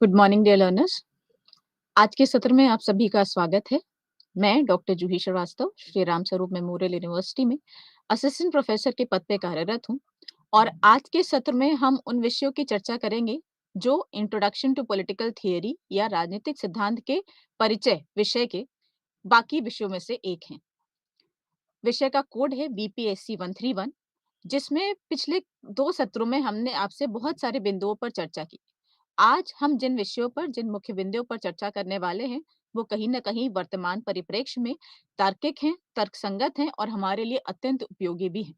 Good morning dear learners. आज के सत्र में आप सभी का स्वागत है। मैं डॉक्टर जूही श्रीवास्तव श्री राम स्वरूप मेमोरियल यूनिवर्सिटी में असिस्टेंट प्रोफेसर के पद पे कार्यरत हूँ और आज के सत्र में हम उन विषयों की चर्चा करेंगे जो इंट्रोडक्शन टू पॉलिटिकल थियरी या राजनीतिक सिद्धांत के परिचय विषय के बाकी विषयों में से एक हैं। विषय का कोड है बीपीएससी 131, जिसमें पिछले 2 सत्रों में हमने आपसे बहुत सारे बिंदुओं पर चर्चा की। आज हम जिन विषयों पर, जिन मुख्य बिंदुओं पर चर्चा करने वाले हैं, वो कहीं न कहीं वर्तमान परिप्रेक्ष्य में तार्किक हैं, तर्कसंगत हैं और हमारे लिए अत्यंत उपयोगी भी हैं।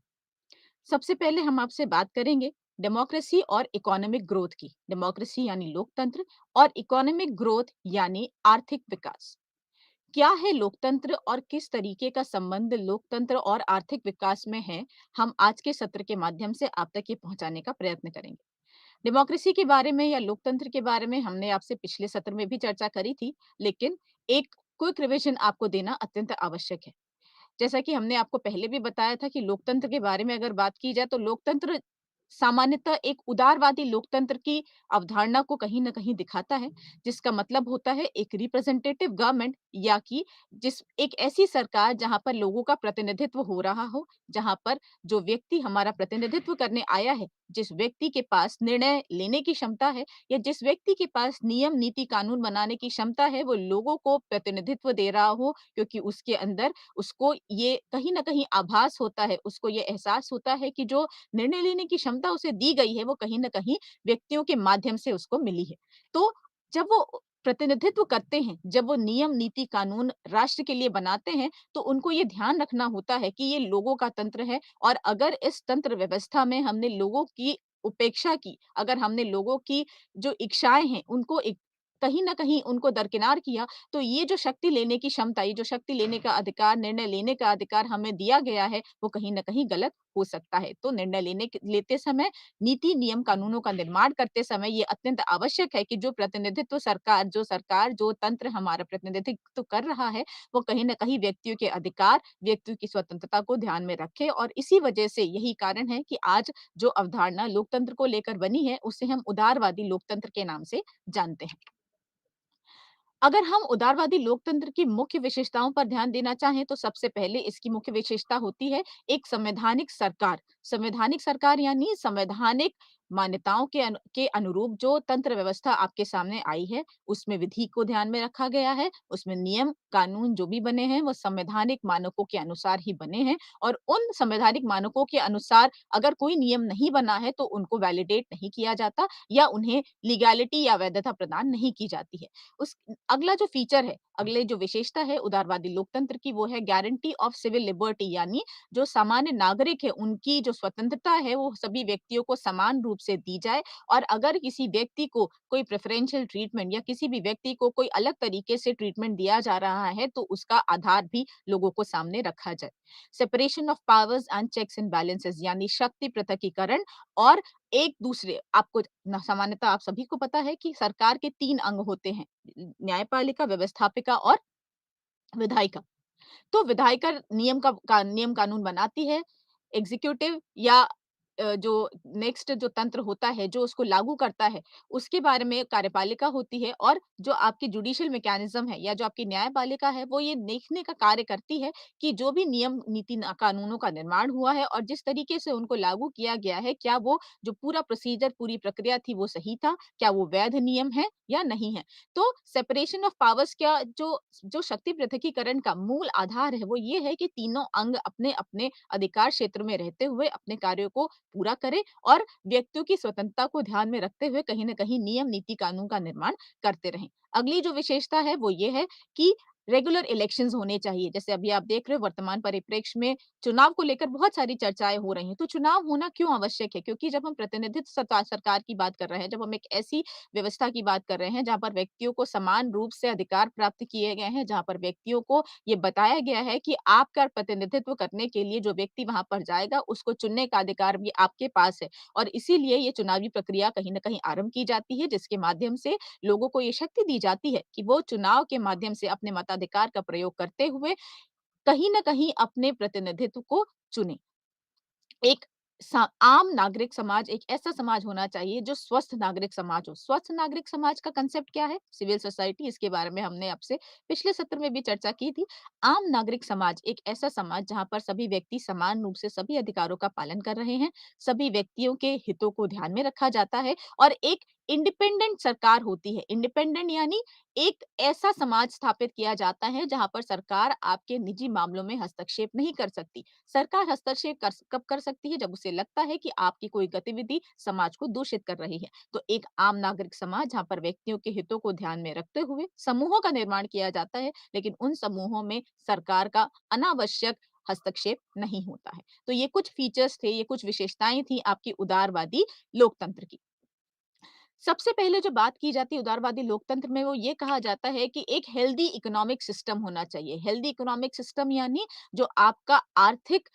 सबसे पहले हम आपसे बात करेंगे डेमोक्रेसी और इकोनॉमिक ग्रोथ की। डेमोक्रेसी यानी लोकतंत्र और इकोनॉमिक ग्रोथ यानी आर्थिक विकास। क्या है लोकतंत्र और किस तरीके का संबंध लोकतंत्र और आर्थिक विकास में है, हम आज के सत्र के माध्यम से आप तक ये पहुंचाने का प्रयत्न करेंगे। डेमोक्रेसी के बारे में या लोकतंत्र के बारे में हमने आपसे पिछले सत्र में भी चर्चा करी थी, लेकिन एक क्विक रिवीजन आपको देना अत्यंत आवश्यक है। जैसा कि हमने आपको पहले भी बताया था कि लोकतंत्र के बारे में अगर बात की जाए तो लोकतंत्र सामान्यतः एक उदारवादी लोकतंत्र की अवधारणा को कहीं न कहीं दिखाता है, जिसका मतलब होता है एक रिप्रेजेंटेटिव गवर्नमेंट या कि जिस एक ऐसी सरकार जहाँ पर लोगों का प्रतिनिधित्व हो रहा हो, जहाँ पर जो व्यक्ति हमारा प्रतिनिधित्व करने आया है, जिस व्यक्ति के पास निर्णय लेने की क्षमता है या जिस व्यक्ति के पास नियम, नीति, कानून बनाने की क्षमता है, वो लोगों को प्रतिनिधित्व दे रहा हो क्योंकि उसके अंदर उसको ये कहीं न कहीं आभास होता है, उसको ये एहसास होता है कि जो निर्णय लेने की क्षमता उसे दी गई है, वो कहीं न कहीं व्यक्तियों के माध्यम से उसको मिली है। तो जब वो प्रतिनिधित्व करते हैं, जब वो नियम, नीति, कानून राष्ट्र के लिए बनाते हैं, तो उनको ये ध्यान रखना होता है कि ये लोगों का तंत्र है और अगर इस तंत्र व्यवस्था में हमने लोगों की उपेक्षा की, अगर हमने लोगों की जो इच्छाएँ हैं, उनको एक कहीं न कहीं उनको दरकिनार किया, तो ये जो शक्ति लेने की क्षमता, ये जो शक्ति लेने का अधिकार, निर्णय लेने का अधिकार हमें दिया गया है, वो कहीं न कहीं गलत हो सकता है। तो निर्णय लेते समय नीति, नियम, कानूनों का निर्माण करते समय ये अत्यंत आवश्यक है कि जो प्रतिनिधित्व सरकार, जो तंत्र हमारा प्रतिनिधित्व कर रहा है, वो कहीं न कहीं व्यक्तियों के अधिकार, व्यक्तियों की स्वतंत्रता को ध्यान में रखे और इसी वजह से यही कारण है कि आज जो अवधारणा लोकतंत्र को लेकर बनी है, उसे हम उदारवादी लोकतंत्र के नाम से जानते हैं। अगर हम उदारवादी लोकतंत्र की मुख्य विशेषताओं पर ध्यान देना चाहें तो सबसे पहले इसकी मुख्य विशेषता होती है एक संवैधानिक सरकार। संवैधानिक सरकार यानी संवैधानिक मान्यताओं के अनुरूप जो तंत्र व्यवस्था आपके सामने आई है, उसमें विधि को ध्यान में रखा गया है, उसमें नियम, कानून जो भी बने हैं, वो संवैधानिक मानकों के अनुसार ही बने हैं और उन संवैधानिक मानकों के अनुसार अगर कोई नियम नहीं बना है, तो उनको वैलिडेट नहीं किया जाता या उन्हें लीगैलिटी या वैधता प्रदान नहीं की जाती है। उस अगला जो फीचर है, अगले जो विशेषता है उदारवादी लोकतंत्र की वो है गारंटी ऑफ सिविल लिबर्टी यानी जो सामान्य नागरिक है उनकी जो स्वतंत्रता है वो सभी व्यक्तियों को समान रूप से दी जाए और अगर किसी व्यक्ति को कोई प्रेफरेंशियल ट्रीटमेंट या किसी भी व्यक्ति को कोई अलग तरीके से ट्रीटमेंट दिया जा रहा है तो उसका आधार भी लोगों को सामने रखा जाए। Separation of powers and checks and balances यानी शक्ति पृथकीकरण और एक दूसरे आपको सामान्यतः आप सभी को पता है कि सरकार के 3 अंग होते हैं, न्यायपालिका, व्यवस्थापिका और विधायिका। तो विधायिका नियम कानून बनाती है, एग्जीक्यूटिव या जो नेक्स्ट जो तंत्र होता है, जो उसको लागू करता है, उसके बारे में कार्यपालिका होती है और जो आपकी जुडिशियल मैकेनिज़्म है या जो आपकी न्यायपालिका है, वो ये देखने का कार्य करती है कि जो भी नियम, नीति, कानूनों का निर्माण हुआ है और जिस तरीके से उनको लागू किया गया है, क्या वो जो पूरा प्रोसीजर, पूरी प्रक्रिया थी, वो सही था? क्या वो वैध नियम है या नहीं है? तो सेपरेशन ऑफ पावर्स का जो शक्ति पृथकीकरण का मूल आधार है वो ये है कि तीनों अंग अपने-अपने अधिकार क्षेत्र में रहते हुए अपने कार्यों को पूरा करें और व्यक्तियों की स्वतंत्रता को ध्यान में रखते हुए कहीं न कहीं नियम, नीति, कानून का निर्माण करते रहें। अगली जो विशेषता है वो ये है कि रेगुलर इलेक्शंस होने चाहिए। जैसे अभी आप देख रहे हो वर्तमान परिप्रेक्ष्य में चुनाव को लेकर बहुत सारी चर्चाएँ हो रही हैं। तो चुनाव होना क्यों आवश्यक है? क्योंकि जब हम प्रतिनिधित्व सरकार की बात कर रहे हैं, जब हम एक ऐसी व्यवस्था की बात कर रहे हैं जहाँ पर व्यक्तियों को समान रूप से अधिकार प्राप्त किए गए हैं, जहाँ पर व्यक्तियों को ये बताया गया है कि आपका प्रतिनिधित्व करने के लिए जो व्यक्ति वहाँ पर जाएगा, उसको चुनने का अधिकार भी आपके पास है और इसीलिए ये चुनावी प्रक्रिया कहीं न कहीं आरंभ की जाती है, जिसके माध्यम से लोगों को ये शक्ति दी जाती है कि वो चुनाव के माध्यम से अपने मताधिकार का प्रयोग करते हुए कहीं न कहीं अपने प्रतिनिधित्व को चुनें। एक आम नागरिक समाज एक ऐसा समाज होना चाहिए जो स्वस्थ नागरिक समाज हो। स्वस्थ नागरिक समाज का कंसेप्ट क्या है? सिविल सोसाइटी, इसके बारे में हमने आपसे पिछले सत्र में भी चर्चा की थी। आम नागरिक समाज एक ऐसा समाज जहाँ पर सभी व्यक्ति समान रूप से सभी अधिकारों का पालन कर रहे हैं, सभी व्यक्तियों के हितों को ध्यान में रखा जाता है और एक इंडिपेंडेंट सरकार होती है। इंडिपेंडेंट यानी एक ऐसा समाज स्थापित किया जाता है जहाँ पर सरकार आपके निजी मामलों में हस्तक्षेप नहीं कर सकती। सरकार हस्तक्षेप कब कर सकती है? जब उसे लगता है कि आपकी कोई गतिविधि समाज को दूषित कर रही है। तो एक आम नागरिक समाज जहाँ पर व्यक्तियों के हितों को ध्यान में रखते हुए समूहों का निर्माण किया जाता है, लेकिन उन समूहों में सरकार का अनावश्यक हस्तक्षेप नहीं होता है। तो ये कुछ फीचर्स थे, ये कुछ विशेषताएं थी आपकी उदारवादी लोकतंत्र की। सबसे पहले जो बात की जाती है उदारवादी लोकतंत्र में, वो ये कहा जाता है कि एक हेल्दी इकोनॉमिक सिस्टम होना चाहिए। हेल्दी इकोनॉमिक सिस्टम यानी जो आपका आर्थिक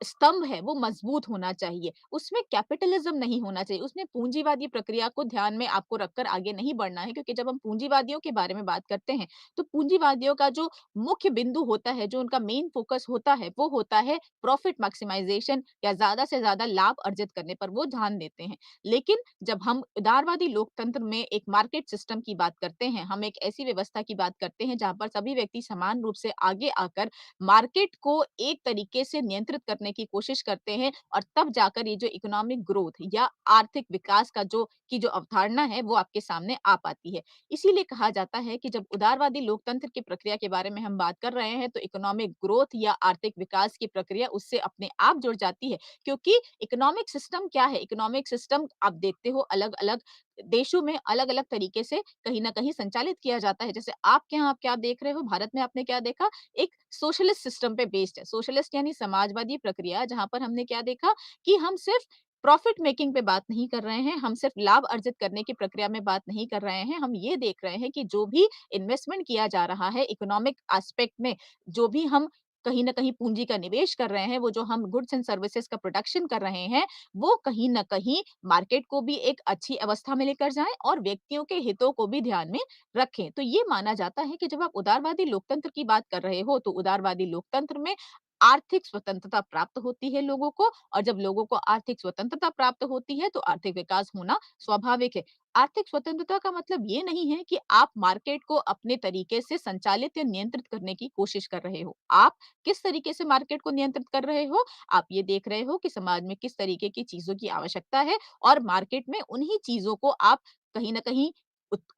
स्तंभ है वो मजबूत होना चाहिए। उसमें कैपिटलिज्म नहीं होना चाहिए। उसमें पूंजीवादी प्रक्रिया को ध्यान में आपको रखकर आगे नहीं बढ़ना है, क्योंकि जब हम पूंजीवादियों के बारे में बात करते हैं, तो पूंजीवादियों का जो मुख्य बिंदु होता है, जो उनका मेन फोकस होता है, वो होता है प्रॉफिट मैक्सिमाइजेशन या ज़्यादा से ज़्यादा लाभ अर्जित करने पर वो ध्यान देते हैं। लेकिन जब हम उदारवादी लोकतंत्र में एक मार्केट सिस्टम की बात करते हैं, हम एक ऐसी व्यवस्था की बात करते हैं जहाँ पर सभी व्यक्ति समान रूप से आगे आकर मार्केट को एक तरीके से नियंत्रित करने की कोशिश करते हैं और तब जाकर ये जो इकोनॉमिक ग्रोथ या आर्थिक विकास का जो अवधारणा है वो आपके सामने आ पाती है। इसीलिए कहा जाता है कि जब उदारवादी लोकतंत्र की प्रक्रिया के बारे में हम बात कर रहे हैं, तो इकोनॉमिक ग्रोथ या आर्थिक विकास की प्रक्रिया उससे अपने आप जुड़ जाती है। क्योंकि इकोनॉमिक सिस्टम क्या है? इकोनॉमिक सिस्टम आप देखते हो अलग-अलग देशों में अलग-अलग तरीके से कहीं न कहीं संचालित किया जाता है। जैसे आपके यहाँ आप क्या देख रहे हो, भारत में आपने क्या देखा? एक सोशलिस्ट सिस्टम पे बेस्ड है। सोशलिस्ट यानी समाजवादी प्रक्रिया, जहाँ पर हमने क्या देखा कि हम सिर्फ प्रॉफिट मेकिंग पे बात नहीं कर रहे हैं, हम सिर्फ लाभ अर्जित करने की प्रक्रिया में बात नहीं कर रहे हैं। हम ये देख रहे हैं कि जो भी इन्वेस्टमेंट किया जा रहा है इकोनॉमिक एस्पेक्ट में, जो भी हम कहीं न कहीं पूँजी का निवेश कर रहे हैं, वो जो हम गुड्स एंड सर्विसेज़ का प्रोडक्शन कर रहे हैं, वो कहीं न कहीं मार्केट को भी एक अच्छी अवस्था में लेकर जाएँ और व्यक्तियों के हितों को भी ध्यान में रखें। तो ये माना जाता है कि जब आप उदारवादी लोकतंत्र की बात कर रहे हो, तो उदारवादी लोकतंत्र में आर्थिक स्वतंत्रता प्राप्त होती है लोगों को, और जब लोगों को आर्थिक स्वतंत्रता प्राप्त होती है, तो आर्थिक विकास होना स्वाभाविक है। आर्थिक स्वतंत्रता का मतलब ये नहीं है कि आप मार्केट को अपने तरीके से संचालित या नियंत्रित करने की कोशिश कर रहे हो। आप किस तरीके से मार्केट को नियंत्रित कर रहे हो? आप ये देख रहे हो कि समाज में किस तरीके की चीज़ों की आवश्यकता है और मार्केट में उन्हीं चीज़ों को आप कहीं न कहीं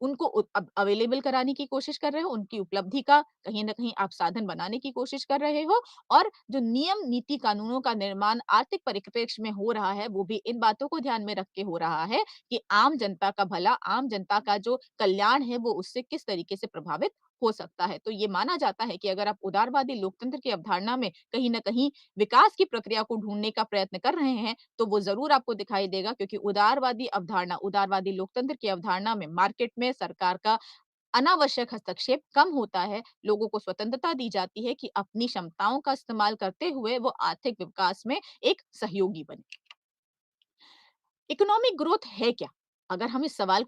उनको अवेलेबल कराने की कोशिश कर रहे हो, उनकी उपलब्धि का कहीं न कहीं आप साधन बनाने की कोशिश कर रहे हो, और जो नियम, नीति, कानूनों का निर्माण आर्थिक परिप्रेक्ष्य में हो रहा है, वो भी इन बातों को ध्यान में रख के हो रहा है कि आम जनता का भला, आम जनता का जो कल्याण है, वो उससे किस तरीके से प्रभावित हो सकता है। तो ये माना जाता है कि अगर आप उदारवादी लोकतंत्र की अवधारणा में कहीं न कहीं विकास की प्रक्रिया को ढूँढने का प्रयत्न कर रहे हैं, तो वो ज़रूर आपको दिखाई देगा, क्योंकि उदारवादी अवधारणा, उदारवादी लोकतंत्र की अवधारणा में मार्केट में सरकार का अनावश्यक हस्तक्षेप कम होता है, लोगों को स्वतंत्रता दी जाती है कि अपनी क्षमताओं का इस्तेमाल करते हुए वो आर्थिक विकास में एक सहयोगी बने। इकोनॉमिक ग्रोथ है क्या? अगर हम इस सवाल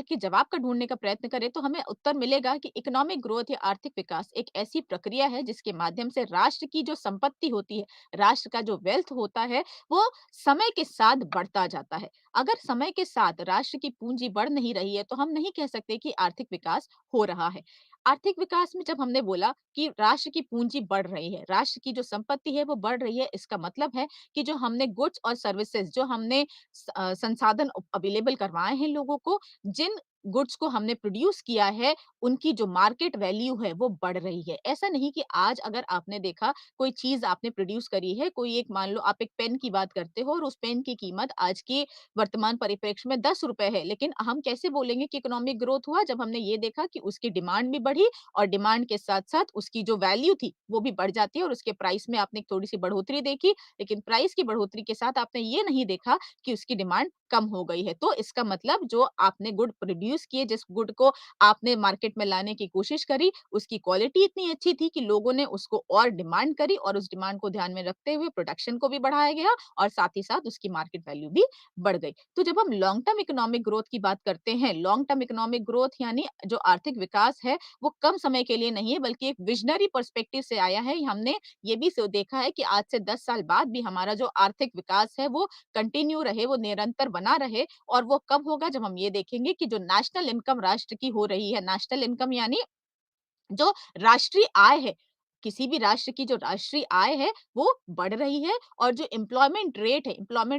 के जवाब का ढूँढने का प्रयत्न करें, तो हमें उत्तर मिलेगा कि इकोनॉमिक ग्रोथ या आर्थिक विकास एक ऐसी प्रक्रिया है जिसके माध्यम से राष्ट्र की जो संपत्ति होती है, राष्ट्र का जो वेल्थ होता है, वो समय के साथ बढ़ता जाता है। अगर समय के साथ राष्ट्र की पूँजी बढ़ नहीं रही है, तो हम नहीं कह सकते कि आर्थिक विकास हो रहा है। आर्थिक विकास में जब हमने बोला कि राष्ट्र की पूँजी बढ़ रही है, राष्ट्र की जो संपत्ति है वो बढ़ रही है, इसका मतलब है कि जो हमने गुड्स और सर्विसेज़, जो हमने संसाधन अवेलेबल करवाए हैं लोगों को, जिन गुड्स को हमने प्रोड्यूस किया है, उनकी जो मार्केट वैल्यू है वो बढ़ रही है। ऐसा नहीं कि आज अगर आपने देखा कोई चीज़ आपने प्रोड्यूस करी है, कोई एक, मान लो आप एक पेन की बात करते हो और उस पेन की कीमत आज के वर्तमान परिप्रेक्ष्य में ₹10 है, लेकिन हम कैसे बोलेंगे कि इकोनॉमिक ग्रोथ हुआ? जब हमने ये देखा कि उसकी डिमांड भी बढ़ी और डिमांड के साथ-साथ उसकी जो वैल्यू थी वो भी बढ़ जाती है और उसके प्राइस में आपने थोड़ी-सी बढ़ोतरी देखी, लेकिन प्राइस की बढ़ोतरी के साथ आपने ये नहीं देखा कि उसकी डिमांड कम हो गई है। तो इसका मतलब जो आपने गुड प्रोड्यूस प्रोड्यूस किए, जिस गुड को आपने मार्केट में लाने की कोशिश करी, उसकी क्वालिटी इतनी अच्छी थी कि लोगों ने उसको और डिमांड करी और उस डिमांड को ध्यान में रखते हुए प्रोडक्शन को भी बढ़ाया गया और साथ ही साथ उसकी मार्केट वैल्यू भी बढ़ गई। तो जब हम लॉन्ग टर्म इकोनॉमिक ग्रोथ की बात करते हैं, लॉन्ग टर्म इकोनॉमिक ग्रोथ यानी जो आर्थिक विकास है, वो कम समय के लिए नहीं है बल्कि एक विजनरी पर्सपेक्टिव से आया है। हमने ये भी देखा है कि आज से 10 साल बाद भी हमारा जो आर्थिक विकास है वो कंटिन्यू रहे, वो निरंतर बना रहे और वो कब होगा जब हम ये देखेंगे कि जो नेशनल इनकम राष्ट्र की हो रही है, नेशनल इनकम यानी जो राष्ट्रीय आय है, किसी भी राष्ट्र की जो राष्ट्रीय आय है, वो बढ़ रही है और जो एम्प्लॉयमेंट रेट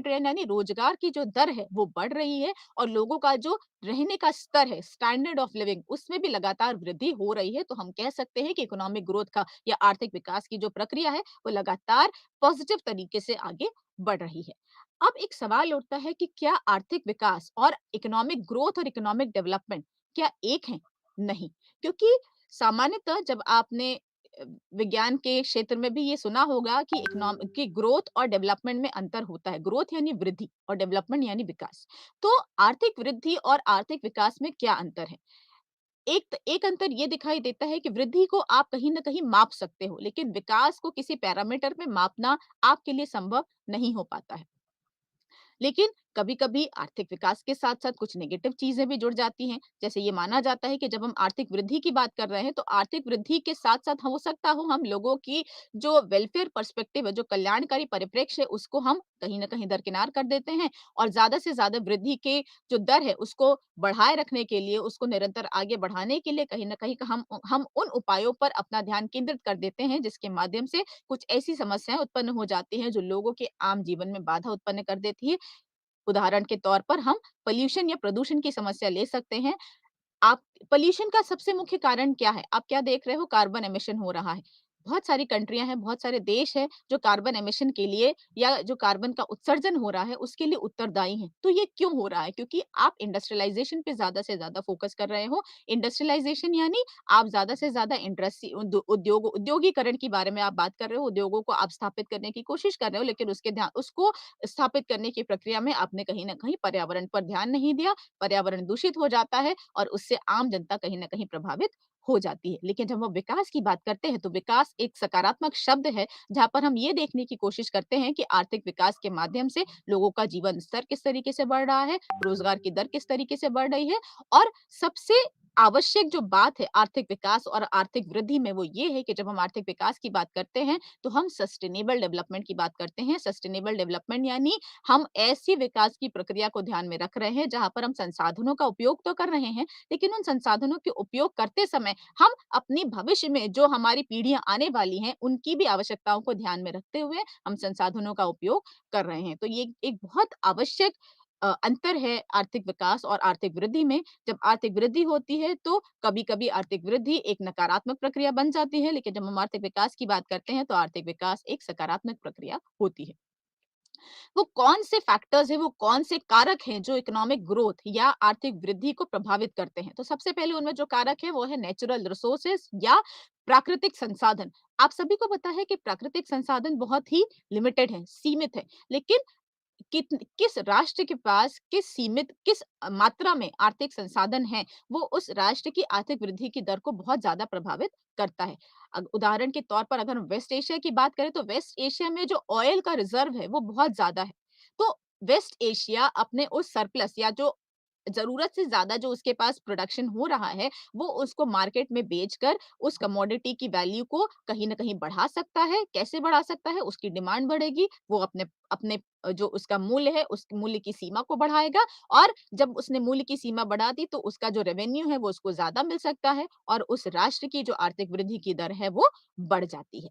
यानी रोजगार की जो दर है, वो बढ़ रही है और लोगों का जो रहने का स्तर है, स्टैंडर्ड ऑफ लिविंग, उसमें भी लगातार वृद्धि हो रही है। तो हम कह सकते हैं कि इकोनॉमिक ग्रोथ का या आर्थिक विकास की जो प्रक्रिया है, वो लगातार पॉजिटिव तरीके से आगे बढ़ रही है। अब एक सवाल उठता है कि क्या आर्थिक विकास और इकोनॉमिक ग्रोथ और इकोनॉमिक डेवलपमेंट क्या एक हैं? नहीं, क्योंकि सामान्यतः जब आपने विज्ञान के क्षेत्र में भी ये सुना होगा कि कि ग्रोथ और डेवलपमेंट में अंतर होता है। ग्रोथ यानी वृद्धि और डेवलपमेंट यानी विकास। तो आर्थिक वृद्धि और आर्थिक विकास में क्या अंतर है? एक अंतर ये दिखाई देता है कि वृद्धि को आप कहीं न कहीं माप सकते हो, लेकिन विकास को किसी पैरामीटर में मापना आपके लिए संभव नहीं हो पाता है। लेकिन कभी-कभी आर्थिक विकास के साथ-साथ कुछ नेगेटिव चीज़ें भी जुड़ जाती हैं। जैसे ये माना जाता है कि जब हम आर्थिक वृद्धि की बात कर रहे हैं, तो आर्थिक वृद्धि के साथ-साथ हो सकता हो हम लोगों की जो वेलफेयर पर्सपेक्टिव है, जो कल्याणकारी परिप्रेक्ष्य है, उसको हम कहीं न कहीं दरकिनार कर देते हैं और ज़्यादा से ज़्यादा वृद्धि के जो दर है, उसको बढ़ाए रखने के लिए, उसको निरंतर आगे बढ़ाने के लिए कहीं न कहीं हम उन उपायों पर अपना ध्यान केंद्रित कर देते हैं, जिसके माध्यम से कुछ ऐसी समस्याएँ उत्पन्न हो जाती हैं, जो लोगों के आम जीवन में बाधा उत्पन्न कर देती है। उदाहरण के तौर पर हम पॉल्यूशन या प्रदूषण की समस्या ले सकते हैं। आप पॉल्यूशन का सबसे मुख्य कारण क्या है? आप क्या देख रहे हो? कार्बन एमिशन हो रहा है। बहुत सारी कंट्रियाँ हैं, बहुत सारे देश हैं जो कार्बन एमिशन के लिए या जो कार्बन का उत्सर्जन हो रहा है उसके लिए उत्तरदायी हैं। तो ये क्यों हो रहा है? क्योंकि आप इंडस्ट्रियलाइज़ेशन पे ज़्यादा से ज़्यादा फ़ोकस कर रहे हो। इंडस्ट्रियलाइज़ेशन यानी आप ज़्यादा से ज़्यादा उद्योगीकरण के बारे में आप बात कर रहे हो, उद्योगों को आप स्थापित करने की कोशिश कर रहे हो लेकिन उसको स्थापित करने की प्रक्रिया में आपने कहीं न कहीं पर्यावरण पर ध्यान नहीं दिया, पर्यावरण दूषित हो जाता है और उससे आम जनता कहीं न कहीं प्रभावित हो जाती है। लेकिन जब हम विकास की बात करते हैं, तो विकास एक सकारात्मक शब्द है, जहाँ पर हम ये देखने की कोशिश करते हैं कि आर्थिक विकास के माध्यम से लोगों का जीवन स्तर किस तरीके से बढ़ रहा है, रोज़गार की दर किस तरीके से बढ़ रही है और सबसे आवश्यक जो बात है आर्थिक विकास और आर्थिक वृद्धि में, वो ये है कि जब हम आर्थिक विकास की बात करते हैं, तो हम सस्टेनेबल डेवलपमेंट की बात करते हैं। सस्टेनेबल डेवलपमेंट यानी हम ऐसी विकास की प्रक्रिया को ध्यान में रख रहे हैं जहाँ पर हम संसाधनों का उपयोग तो कर रहे हैं, लेकिन उन संसाधनों के उपयोग करते समय हम अपनी भविष्य में जो हमारी पीढ़ियाँ आने वाली हैं, उनकी भी आवश्यकताओं को ध्यान में रखते हुए हम संसाधनों का उपयोग कर रहे हैं। तो ये एक बहुत आवश्यक अंतर है आर्थिक विकास और आर्थिक वृद्धि में। जब आर्थिक वृद्धि होती है, तो कभी-कभी आर्थिक वृद्धि एक नकारात्मक प्रक्रिया बन जाती है, लेकिन जब हम आर्थिक विकास की बात करते हैं, तो आर्थिक विकास एक सकारात्मक प्रक्रिया होती है। वो कौन से फैक्टर्स हैं, वो कौन से कारक हैं जो इकोनॉमिक ग्रोथ या आर्थिक वृद्धि को प्रभावित करते हैं? तो सबसे पहले उनमें जो कारक है वो है नेचुरल रिसोर्सेज या प्राकृतिक संसाधन। आप सभी को पता है कि प्राकृतिक संसाधन बहुत ही लिमिटेड है, सीमित है। लेकिन किस राष्ट्र के पास किस मात्रा में आर्थिक संसाधन है, वो उस राष्ट्र की आर्थिक वृद्धि की दर को बहुत ज़्यादा प्रभावित करता है। उदाहरण के तौर पर अगर हम वेस्ट एशिया की बात करें, तो वेस्ट एशिया में जो ऑयल का रिज़र्व है, वो बहुत ज़्यादा है। तो वेस्ट एशिया अपने उस सरप्लस या जो ज़रूरत से ज़्यादा जो उसके पास प्रोडक्शन हो रहा है, वो उसको मार्केट में बेचकर उस कमोडिटी की वैल्यू को कहीं न कहीं बढ़ा सकता है। कैसे बढ़ा सकता है? उसकी डिमांड बढ़ेगी, वो अपने अपने जो उसका मूल्य है, उस मूल्य की सीमा को बढ़ाएगा और जब उसने मूल्य की सीमा बढ़ा दी, तो उसका जो रेवेन्यू है, वो उसको ज़्यादा मिल सकता है और उस राष्ट्र की जो आर्थिक वृद्धि की दर है, वो बढ़ जाती है।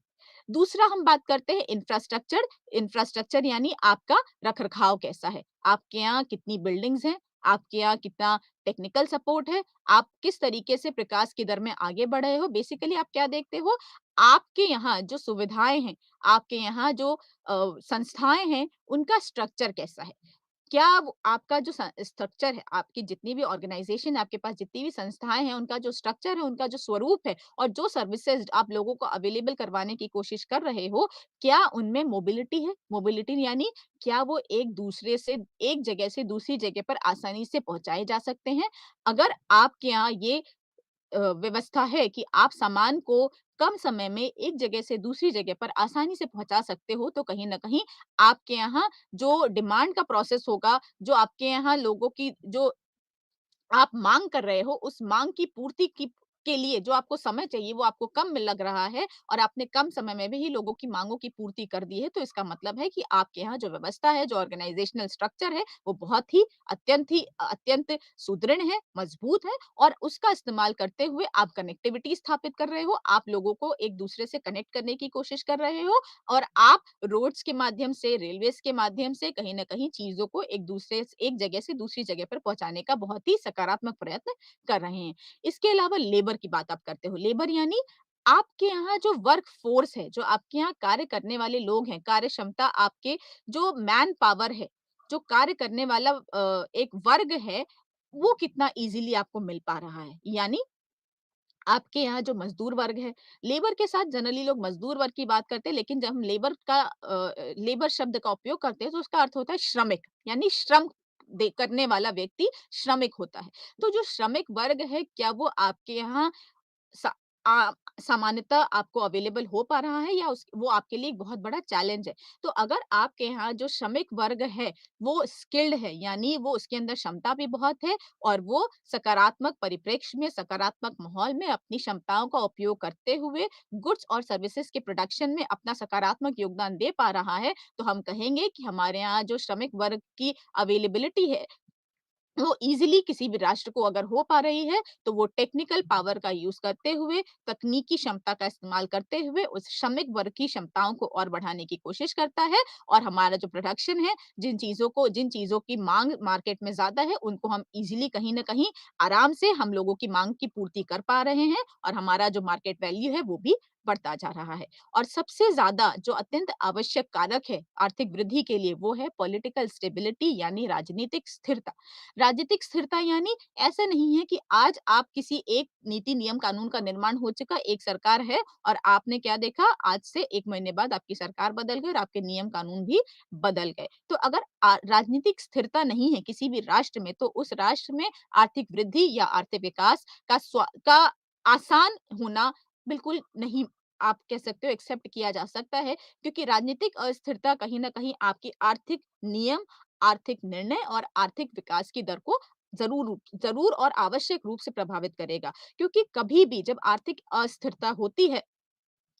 दूसरा हम बात करते हैं इंफ्रास्ट्रक्चर। इंफ्रास्ट्रक्चर यानी आपका रख-रखाव कैसा है? आपके यहाँ कितनी बिल्डिंग्स हैं? आपके यहाँ कितना टेक्निकल सपोर्ट है? आप किस तरीके से प्रकास की दर में आगे बढ़ रहे हो? बेसिकली आप क्या देखते हो? आपके यहाँ जो सुविधाएँ हैं, आपके यहाँ जो संस्थाएँ हैं, उनका स्ट्रक्चर कैसा है? क्या वो आपका जो स्ट्रक्चर है, आपकी जितनी भी ऑर्गेनाइज़ेशन है, आपके पास जितनी भी संस्थाएँ हैं, उनका जो स्ट्रक्चर है, उनका जो स्वरूप है और जो सर्विसेज़ आप लोगों को अवेलेबल करवाने की कोशिश कर रहे हो, क्या उनमें मोबिलिटी है? मोबिलिटी यानी क्या वो एक-दूसरे से एक जगह से दूसरी जगह पर आसानी से पहुँचाए जा सकते हैं? अगर आपके यहाँ ये व्यवस्था है कि आप सामान को कम समय में एक जगह से दूसरी जगह पर आसानी से पहुँचा सकते हो, तो कहीं न कहीं आपके यहाँ जो डिमांड का प्रोसेस होगा, जो आपके यहाँ लोगों की जो आप माँग कर रहे हो, उस माँग की पूर्ति की के लिए जो आपको समय चाहिए, वो आपको कम में लग रहा है और आपने कम समय में भी ही लोगों की माँगों की पूर्ति कर दी है, तो इसका मतलब है कि आपके यहाँ जो व्यवस्था है, जो ऑर्गेनाइज़ेशनल स्ट्रक्चर है, वो बहुत ही अत्यंत सुदृढ़ है, मज़बूत है और उसका इस्तेमाल करते हुए आप कनेक्टिविटी स्थापित कर रहे हो, आप लोगों को एक-दूसरे से कनेक्ट करने की कोशिश कर रहे हो और आप रोड्स के माध्यम से, रेलवेज़ के माध्यम से कहीं न कहीं चीज़ों को एक जगह से दूसरी जगह पर पहुँचाने का बहुत ही सकारात्मक प्रयत्न कर रहे हैं। इसके अलावा लेबर की बात आप करते हो, लेबर यानी आपके यहाँ जो वर्क फ़ोर्स है, जो आपके यहाँ कार्य करने वाले लोग हैं, कार्य क्षमता आपके जो मैन पावर है, जो कार्य करने वाला एक वर्ग है, वो कितना ईज़िली आपको मिल पा रहा है। यानी आपके यहाँ जो मज़दूर वर्ग है, लेबर के साथ जनरली लोग मज़दूर वर्ग की बात करते हैं, लेकिन जब हम लेबर शब्द का उपयोग करते हैं, तो उसका अर्थ होता है श्रमिक, यानी श्रम करने वाला व्यक्ति श्रमिक होता है। तो जो श्रमिक वर्ग है, क्या वो आपके यहाँ सा अ, सामान्यतः आपको अवेलेबल हो पा रहा है या उस वो आपके लिए एक बहुत बड़ा चैलेंज है। तो अगर आपके यहाँ जो श्रमिक वर्ग है, वो स्किल्ड है, यानी वो उसके अंदर क्षमता भी बहुत है और वो सकारात्मक परिप्रेक्ष्य में, सकारात्मक माहौल में अपनी क्षमताओं का उपयोग करते हुए गुड्स और सर्विसेज़ के प्रोडक्शन में अपना सकारात्मक योगदान दे पा रहा है, तो हम कहेंगे कि हमारे यहाँ जो श्रमिक वर्ग की अवेलेबिलिटी है, वो ईज़िली किसी भी राष्ट्र को अगर हो पा रही है, तो वो टेक्निकल पावर का यूज़ करते हुए, तकनीकी क्षमता का इस्तेमाल करते हुए, उस श्रमिक वर्ग की क्षमताओं को और बढ़ाने की कोशिश करता है और हमारा जो प्रोडक्शन है, जिन चीज़ों की माँग मार्केट में ज़्यादा है, उनको हम ईज़िली कहीं न कहीं आराम से हम लोगों की माँग की पूर्ति कर पा रहे हैं और हमारा जो मार्केट वैल्यू है, वो भी बढ़ता जा रहा है। और सबसे ज़्यादा जो अत्यंत आवश्यक कारक है आर्थिक वृद्धि के लिए, वो है पॉलिटिकल स्टेबिलिटी यानी राजनीतिक स्थिरता। राजनीतिक स्थिरता यानी ऐसा नहीं है कि आज आप किसी एक नीति नियम कानून का निर्माण हो चुका, एक सरकार है और आपने क्या देखा आज से 1 महीने बाद आपकी सरकार बदल गई और आपके नियम कानून भी बदल गए। तो अगर राजनीतिक स्थिरता नहीं है किसी भी राष्ट्र में, तो उस राष्ट्र में आर्थिक वृद्धि या आर्थिक विकास का आसान होना बिल्कुल नहीं, आप कह सकते हो एक्सेप्ट किया जा सकता है, क्योंकि राजनीतिक अस्थिरता कहीं न कहीं आपकी आर्थिक नियम, आर्थिक निर्णय और आर्थिक विकास की दर को ज़रूर और आवश्यक रूप से प्रभावित करेगा। क्योंकि कभी भी जब आर्थिक अस्थिरता होती है,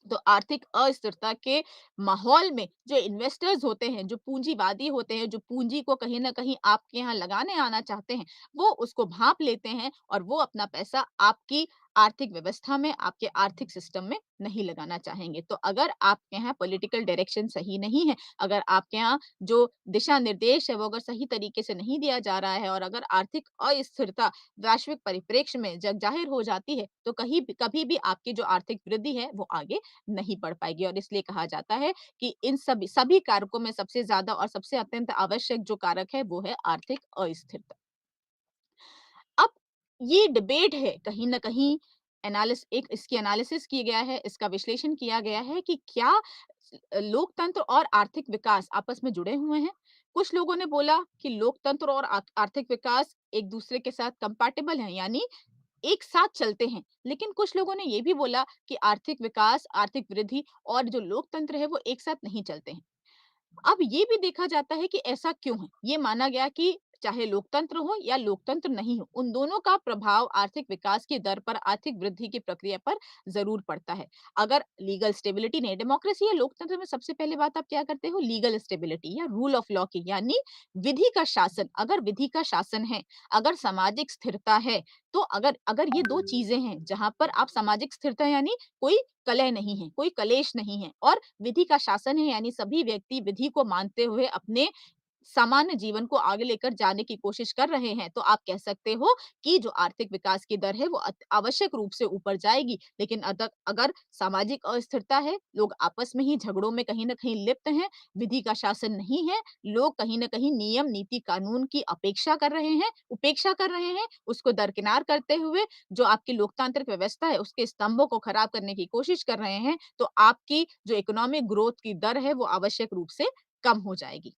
तो आर्थिक अस्थिरता के माहौल में जो इन्वेस्टर्स होते हैं, जो पूंजीवादी होते हैं, जो पूंजी को कहीं न कहीं आपके यहाँ लगाने आना चाहते हैं, वो उसको भाँप लेते हैं और वो अपना पैसा आपकी आर्थिक व्यवस्था में, आपके आर्थिक सिस्टम में नहीं लगाना चाहेंगे। तो अगर आपके यहाँ पॉलिटिकल डायरेक्शन सही नहीं है, अगर आपके यहाँ जो दिशा-निर्देश है, वो अगर सही तरीके से नहीं दिया जा रहा है और अगर आर्थिक अस्थिरता वैश्विक परिप्रेक्ष्य में जग ज़ाहिर हो जाती है, तो कभी भी आपकी जो आर्थिक वृद्धि है, वो आगे नहीं बढ़ पाएगी और इसलिए कहा जाता है कि इन सभी सभी कारकों में सबसे ज़्यादा और सबसे अत्यंत आवश्यक जो कारक है, वो है आर्थिक अस्थिरता। अब ये डिबेट है कहीं न कहीं इसकी एनालिसिस किया गया है, इसका विश्लेषण किया गया है कि क्या लोकतंत्र और आर्थिक विकास आपस में जुड़े हुए हैं? कुछ लोगों ने बोला कि लोकतंत्र और आर्थिक विकास एक-दूसरे के साथ कंपैटिबल हैं, यानी एक साथ चलते हैं। लेकिन कुछ लोगों ने ये भी बोला कि आर्थिक विकास, आर्थिक वृद्धि और जो लोकतंत्र है, वो एक साथ नहीं चलते हैं। अब ये भी देखा जाता है कि ऐसा क्यों है? ये माना गया कि चाहे लोकतंत्र हो या लोकतंत्र नहीं हो, उन दोनों का प्रभाव आर्थिक विकास की दर पर, आर्थिक वृद्धि की प्रक्रिया पर ज़रूर पड़ता है। अगर लीगल स्टेबिलिटी नहीं, डेमोक्रेसी या लोकतंत्र में सबसे पहली बात आप क्या करते हो? लीगल स्टेबिलिटी या रूल ऑफ लॉ की, यानी विधि का शासन। अगर विधि का शासन है, अगर सामाजिक स्थिरता है, तो अगर अगर ये 2 चीज़ें हैं, जहाँ पर आप सामाजिक स्थिरता यानी कोई कलह नहीं है, कोई कलेश नहीं है और विधि का शासन है, यानी सभी व्यक्ति विधि को मानते हुए अपने सामान्य जीवन को आगे लेकर जाने की कोशिश कर रहे हैं, तो आप कह सकते हो कि जो आर्थिक विकास की दर है वो आवश्यक रूप से ऊपर जाएगी। लेकिन अगर सामाजिक अस्थिरता है, लोग आपस में ही झगड़ों में कहीं न कहीं लिप्त हैं, विधि का शासन नहीं है, लोग कहीं न कहीं नियम, नीति, कानून की अपेक्षा कर रहे हैं उपेक्षा कर रहे हैं, उसको दरकिनार करते हुए जो आपकी लोकतांत्रिक व्यवस्था है, उसके स्तंभों को खराब करने की कोशिश कर रहे हैं, तो आपकी जो इकोनॉमिक ग्रोथ की दर है, वो आवश्यक रूप से कम हो जाएगी।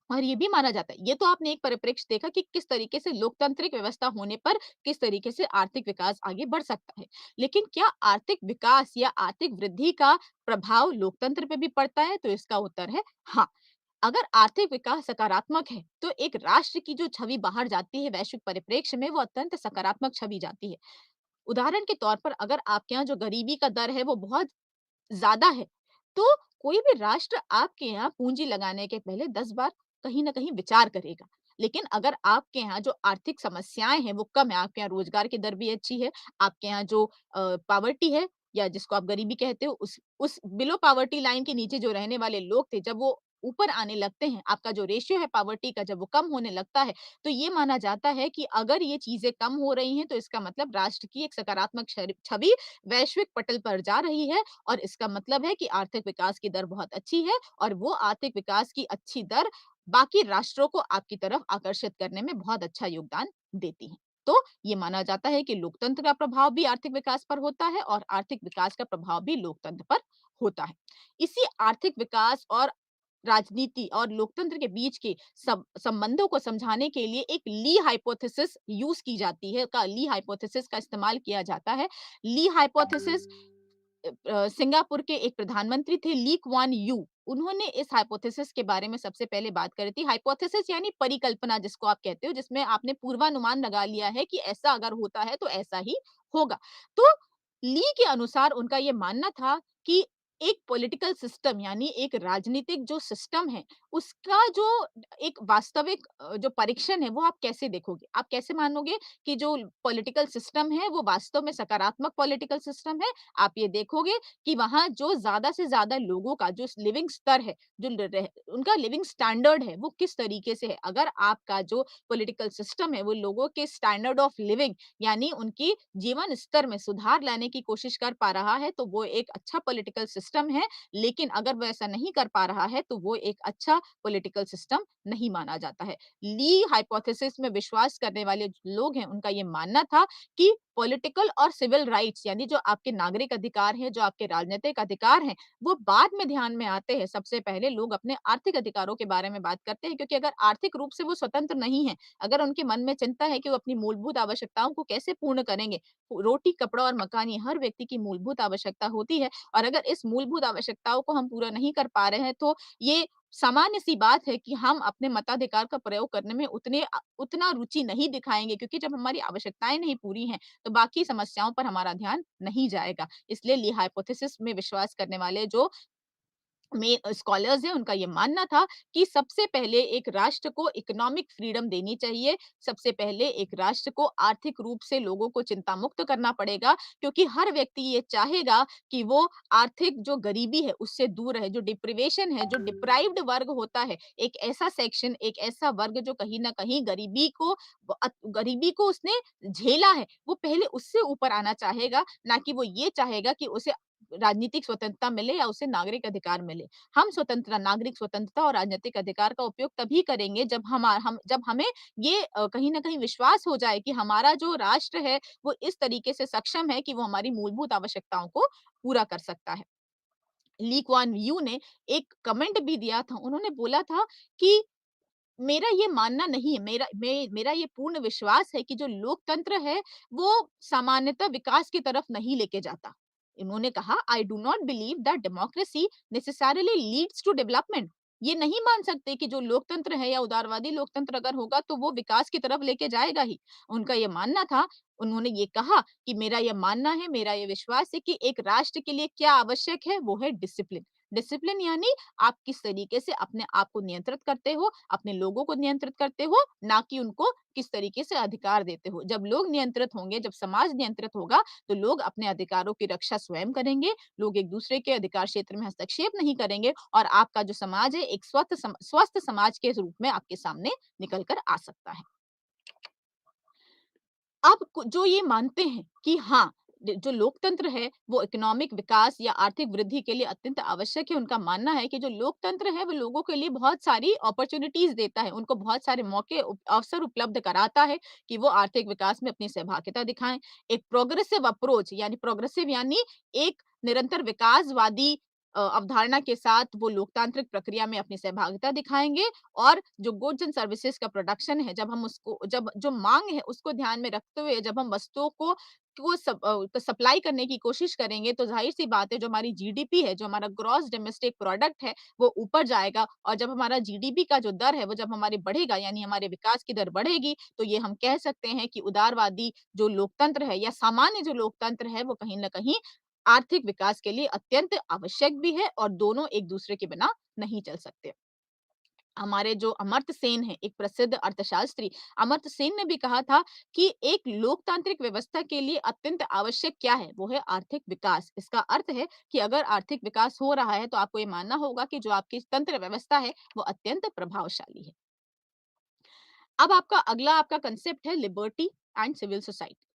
और ये भी माना जाता है, ये तो आपने एक परिप्रेक्ष्य देखा कि किस तरीके से लोकतांत्रिक व्यवस्था होने पर किस तरीके से आर्थिक विकास आगे बढ़ सकता है। लेकिन क्या आर्थिक विकास या आर्थिक वृद्धि का प्रभाव लोकतंत्र पे भी पड़ता है? तो इसका उत्तर है हाँ। अगर आर्थिक विकास सकारात्मक है, तो एक राष्ट्र की जो छवि बाहर जाती है वैश्विक परिप्रेक्ष्य में, वो अत्यंत सकारात्मक छवि जाती है। उदाहरण के तौर पर अगर आपके यहाँ जो गरीबी का दर है वो बहुत ज़्यादा है, तो कोई भी राष्ट्र आपके यहाँ पूँजी लगाने के पहले 10 बार कहीं न कहीं विचार करेगा। लेकिन अगर आपके यहाँ जो आर्थिक समस्याएँ हैं वो कम है, आपके यहाँ रोज़गार की दर भी अच्छी है, आपके यहाँ जो पॉवर्टी है या जिसको आप गरीबी कहते हो उस बिलो पॉवर्टी लाइन के नीचे जो रहने वाले लोग थे, जब वो ऊपर आने लगते हैं, आपका जो रेशियो है पॉवर्टी का जब वो कम होने लगता है, तो ये माना जाता है कि अगर ये चीज़ें कम हो रही हैं, तो इसका मतलब राष्ट्र की एक सकारात्मक छवि वैश्विक पटल पर जा रही है और इसका मतलब है कि आर्थिक विकास की दर बहुत अच्छी है और वो आर्थिक विकास की अच्छी दर बाकी राष्ट्रों को आपकी तरफ आकर्षित करने में बहुत अच्छा योगदान देती है। तो ये माना जाता है कि लोकतंत्र का प्रभाव भी आर्थिक विकास पर होता है और आर्थिक विकास का प्रभाव भी लोकतंत्र पर होता है। इसी आर्थिक विकास और राजनीति और लोकतंत्र के बीच के संबंधों को समझाने के लिए एक ली हाइपोथेसिस यूज की जाती है का ली हाइपोथेसिस का इस्तेमाल किया जाता है। ली हाइपोथेसिस सिंगापुर के एक प्रधानमंत्री थे ली कुआन यू। उन्होंने इस हाइपोथेसिस के बारे में सबसे पहले बात करी थी। हाइपोथेसिस यानी परिकल्पना जिसको आप कहते हो, जिसमें आपने पूर्वानुमान लगा लिया है कि ऐसा अगर होता है तो ऐसा ही होगा। तो ली के अनुसार उनका ये मानना था कि एक पॉलिटिकल सिस्टम यानी एक राजनीतिक जो सिस्टम है, उसका जो एक वास्तविक जो परीक्षण है वो आप कैसे देखोगे? आप कैसे मानोगे कि जो पॉलिटिकल सिस्टम है वो वास्तव में सकारात्मक पॉलिटिकल सिस्टम है? आप ये देखोगे कि वहाँ जो ज़्यादा से ज़्यादा लोगों का जो लिविंग स्तर है, जो ल रह उनका लिविंग स्टैंडर्ड है, वो किस तरीके से है। अगर आपका जो पॉलिटिकल सिस्टम है, वो लोगों के स्टैंडर्ड ऑफ लिविंग यानी उनकी जीवन स्तर में सुधार लाने की कोशिश कर पा रहा है, तो वो एक अच्छा पॉलिटिकल सिस्टम है। लेकिन अगर वो ऐसा नहीं कर पा रहा है, तो वो एक अच्छा पॉलिटिकल सिस्टम नहीं माना जाता है। ली हाइपोथेसिस में विश्वास करने वाले जो लोग हैं, उनका ये मानना था कि पॉलिटिकल और सिविल राइट्स यानी जो आपके नागरिक अधिकार हैं, जो आपके राजनीतिक अधिकार हैं, वो बाद में ध्यान में आते हैं। सबसे पहले लोग अपने आर्थिक अधिकारों के बारे में बात करते हैं क्योंकि अगर आर्थिक रूप से वो स्वतंत्र नहीं है, अगर उनके मन में चिंता है कि वो अपनी मूलभूत आवश्यकताओं को कैसे पूर्ण करेंगे, रोटी, कपड़ा और मकान ये हर व्यक्ति की मूलभूत आवश्यकता होती है और अगर इस मूलभूत आवश्यकताओं को हम पूरा नहीं कर पा रहे हैं, तो ये सामान्य-सी बात है कि हम अपने मताधिकार का प्रयोग करने में उतना रुचि नहीं दिखाएँगे क्योंकि जब हमारी आवश्यकताएँ नहीं पूरी हैं, तो बाकी समस्याओं पर हमारा ध्यान नहीं जाएगा। इसलिए ली हाइपोथेसिस में विश्वास करने वाले जो में स्कॉलर्स हैं उनका ये मानना था कि सबसे पहले एक राष्ट्र को इकोनॉमिक फ्रीडम देनी चाहिए। सबसे पहले एक राष्ट्र को आर्थिक रूप से लोगों को चिंता मुक्त करना पड़ेगा क्योंकि हर व्यक्ति ये चाहेगा कि वो आर्थिक जो गरीबी है उससे दूर रहे। जो डिप्रिवेशन है, जो डिप्राइव्ड वर्ग होता है, एक ऐसा सेक्शन, एक ऐसा वर्ग जो कहीं न कहीं गरीबी को उसने झेला है, वो पहले उससे ऊपर आना चाहेगा, ना कि वो ये चाहेगा कि उसे राजनीतिक स्वतंत्रता मिले या उसे नागरिक अधिकार मिले। हम स्वतंत्रता नागरिक स्वतंत्रता और राजनीतिक अधिकार का उपयोग तभी करेंगे जब हमें ये कहीं न कहीं विश्वास हो जाए कि हमारा जो राष्ट्र है, वो इस तरीके से सक्षम है कि वो हमारी मूलभूत आवश्यकताओं को पूरा कर सकता है। ली कुआन यू ने एक कमेंट भी दिया था, उन्होंने बोला था कि मेरा ये मानना नहीं है, मेरा ये पूर्ण विश्वास है कि जो लोकतंत्र है, वो सामान्यतः विकास की तरफ नहीं लेके जाता। इन्होंने कहा, "I do not believe that democracy necessarily leads to development." ये नहीं मान सकते कि जो लोकतंत्र है या उदारवादी लोकतंत्र अगर होगा, तो वो विकास की तरफ लेके जाएगा ही। उनका ये मानना था, उन्होंने ये कहा कि मेरा ये मानना है, मेरा ये विश्वास है कि एक राष्ट्र के लिए क्या आवश्यक है, वो है डिसिप्लिन। डिसिप्लिन यानी आप किस तरीके से अपने आप को नियंत्रित करते हो, अपने लोगों को नियंत्रित करते हो, ना कि उनको किस तरीके से अधिकार देते हो। जब लोग नियंत्रित होंगे, जब समाज नियंत्रित होगा, तो लोग अपने अधिकारों की रक्षा स्वयं करेंगे, लोग एक-दूसरे के अधिकार क्षेत्र में हस्तक्षेप नहीं करेंगे और आपका जो समाज है, एक स्वस्थ समाज के रूप में आपके सामने निकल कर आ सकता है। अब जो ये मानते हैं कि हाँ, जो लोकतंत्र है वो इकोनॉमिक विकास या आर्थिक वृद्धि के लिए अत्यंत आवश्यक है। उनका मानना है कि जो लोकतंत्र है वो लोगों के लिए बहुत सारी अपॉर्चुनिटीज देता है, उनको बहुत सारे मौके अवसर उपलब्ध कराता है कि वो आर्थिक विकास में अपनी सहभागिता दिखाएं। एक प्रोग्रेसिव अप्रोच यानी प्रोग्रेसिव यानी एक निरंतर विकासवादी अवधारणा के साथ वो लोकतांत्रिक प्रक्रिया में अपनी सहभागिता दिखाएंगे और जो गुड्स एंड सर्विसेज का प्रोडक्शन है, जब हम उसको जब जो माँग है उसको ध्यान में रखते हुए जब हम वस्तुओं को सप्लाई करने की कोशिश करेंगे, तो ज़ाहिर-सी बात है जो हमारी जीडीपी है, जो हमारा ग्रॉस डोमेस्टिक प्रोडक्ट है, वो ऊपर जाएगा और जब हमारा जीडीपी का जो दर है, वो जब हमारी बढ़ेगा यानी हमारे विकास की दर बढ़ेगी, तो ये हम कह सकते हैं कि उदारवादी जो लोकतंत्र है या सामान्य जो लोकतंत्र है, वो कहीं न कहीं आर्थिक विकास के लिए अत्यंत आवश्यक भी है और दोनों एक-दूसरे के बिना नहीं चल सकते। हमारे जो अमर्त्य सेन है, एक प्रसिद्ध अर्थशास्त्री, अमर्त्य सेन ने भी कहा था कि एक लोकतांत्रिक व्यवस्था के लिए अत्यंत आवश्यक क्या है? वो है आर्थिक विकास। इसका अर्थ है कि अगर आर्थिक विकास हो रहा है, तो आपको ये मानना होगा कि जो आपकी तंत्र व्यवस्था है, वो अत्यंत प्रभावशाली है। अब आपका कांसेप्ट है लिबर्टी एंड सिविल सोसाइटी।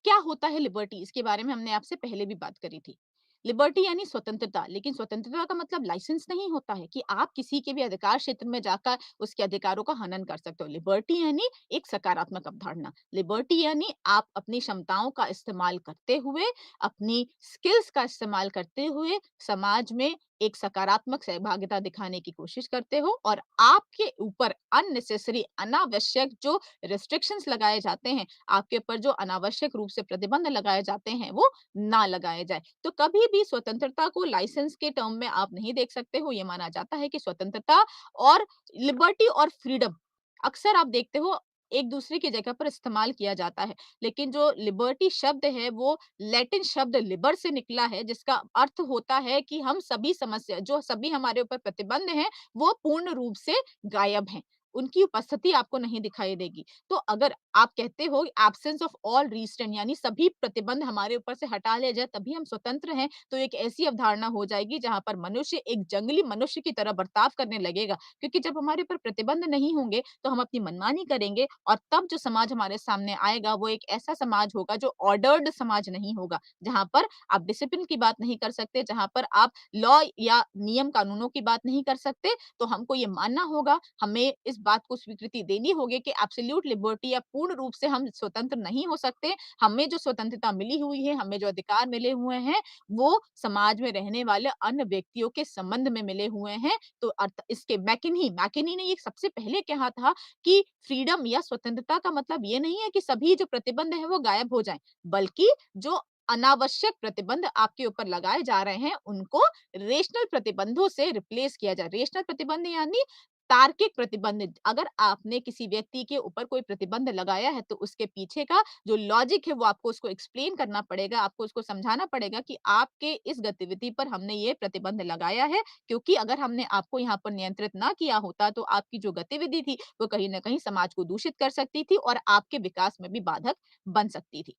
क्या होता है लिबर्टी? इसके बारे में हमने आपसे पहले भी बात करी थी। लिबर्टी यानी स्वतंत्रता, लेकिन स्वतंत्रता का मतलब लाइसेंस नहीं होता है कि आप किसी के भी अधिकार क्षेत्र में जाकर उसके अधिकारों का हनन कर सकते हो। लिबर्टी यानी एक सकारात्मक अवधारणा। लिबर्टी यानी आप अपनी क्षमताओं का इस्तेमाल करते हुए, अपनी स्किल्स का इस्तेमाल करते हुए समाज में एक सकारात्मक सहभागिता दिखाने की कोशिश करते हो और आपके ऊपर अननेसेसरी अनावश्यक जो रिस्ट्रिक्शंस लगाए जाते हैं, आपके ऊपर जो अनावश्यक रूप से प्रतिबंध लगाए जाते हैं, वो ना लगाए जाए। तो कभी भी स्वतंत्रता को लाइसेंस के टर्म में आप नहीं देख सकते हो। ये माना जाता है कि स्वतंत्रता और लिबर्टी और फ्रीडम अक्सर आप देखते हो एक दूसरे की जगह पर इस्तेमाल किया जाता है। लेकिन जो लिबर्टी शब्द है वो लैटिन शब्द लिबर से निकला है, जिसका अर्थ होता है कि हम सभी समस्या जो सभी हमारे ऊपर प्रतिबंध हैं, वो पूर्ण रूप से गायब हैं। उनकी उपस्थिति आपको नहीं दिखाई देगी। तो अगर आप कहते हो एब्सेंस ऑफ ऑल रिस्ट्रेंट यानी सभी प्रतिबंध हमारे ऊपर से हटा लिया जाए तभी हम स्वतंत्र हैं, तो एक ऐसी अवधारणा हो जाएगी जहाँ पर मनुष्य एक जंगली मनुष्य की तरह बर्ताव करने लगेगा। क्योंकि जब हमारे ऊपर प्रतिबंध नहीं होंगे, तो हम अपनी मनमानी करेंगे और तब जो समाज हमारे सामने आएगा, वो एक ऐसा समाज होगा जो ऑर्डर्ड समाज नहीं होगा, जहाँ पर आप डिसिप्लिन की बात नहीं कर सकते, जहाँ पर आप लॉ या नियम कानूनों की बात नहीं कर सकते। तो हमको ये मानना होगा, हमें इस बात को स्वीकृति देनी होगी कि एब्सोल्यूट लिबर्टी या पूर्ण रूप से हम स्वतंत्र नहीं हो सकते। हमें जो स्वतंत्रता मिली हुई है, हमें जो अधिकार मिले हुए हैं, वो समाज में रहने वाले अन्य व्यक्तियों के संबंध में मिले हुए हैं। तो अर्थ इसके मैकेनी ने ये सबसे पहले कहा था कि फ्रीडम या स्वतंत्रता का मतलब ये नहीं है कि सभी जो प्रतिबंध हैं वो गायब हो जाएँ, बल्कि जो अनावश्यक प्रतिबंध आपके ऊपर लगाए जा रहे हैं, उनको रेशनल प्रतिबंधों से रिप्लेस किया जाए। रेशनल प्रतिबंध यानी तार्किक प्रतिबंध। अगर आपने किसी व्यक्ति के ऊपर कोई प्रतिबंध लगाया है, तो उसके पीछे का जो लॉजिक है, वो आपको उसको एक्सप्लेन करना पड़ेगा, आपको उसको समझाना पड़ेगा कि आपके इस गतिविधि पर हमने ये प्रतिबंध लगाया है, क्योंकि अगर हमने आपको यहाँ पर नियंत्रित ना किया होता, तो आपकी जो गतिविधि थी, वो कहीं न कहीं समाज को दूषित कर सकती थी और आपके विकास में भी बाधक बन सकती थी।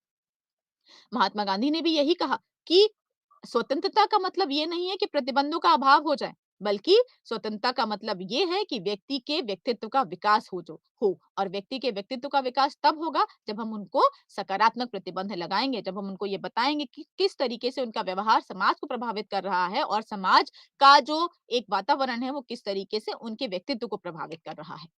महात्मा गांधी ने भी यही कहा कि स्वतंत्रता का मतलब ये नहीं है कि प्रतिबंधों का अभाव हो जाए, बल्कि स्वतंत्रता का मतलब ये है कि व्यक्ति के व्यक्तित्व का विकास हो और व्यक्ति के व्यक्तित्व का विकास तब होगा जब हम उनको सकारात्मक प्रतिबंध लगाएंगे, जब हम उनको ये बताएंगे कि किस तरीके से उनका व्यवहार समाज को प्रभावित कर रहा है और समाज का जो एक वातावरण है वो किस तरीके से उनके व्यक्तित्व को प्रभावित कर रहा है।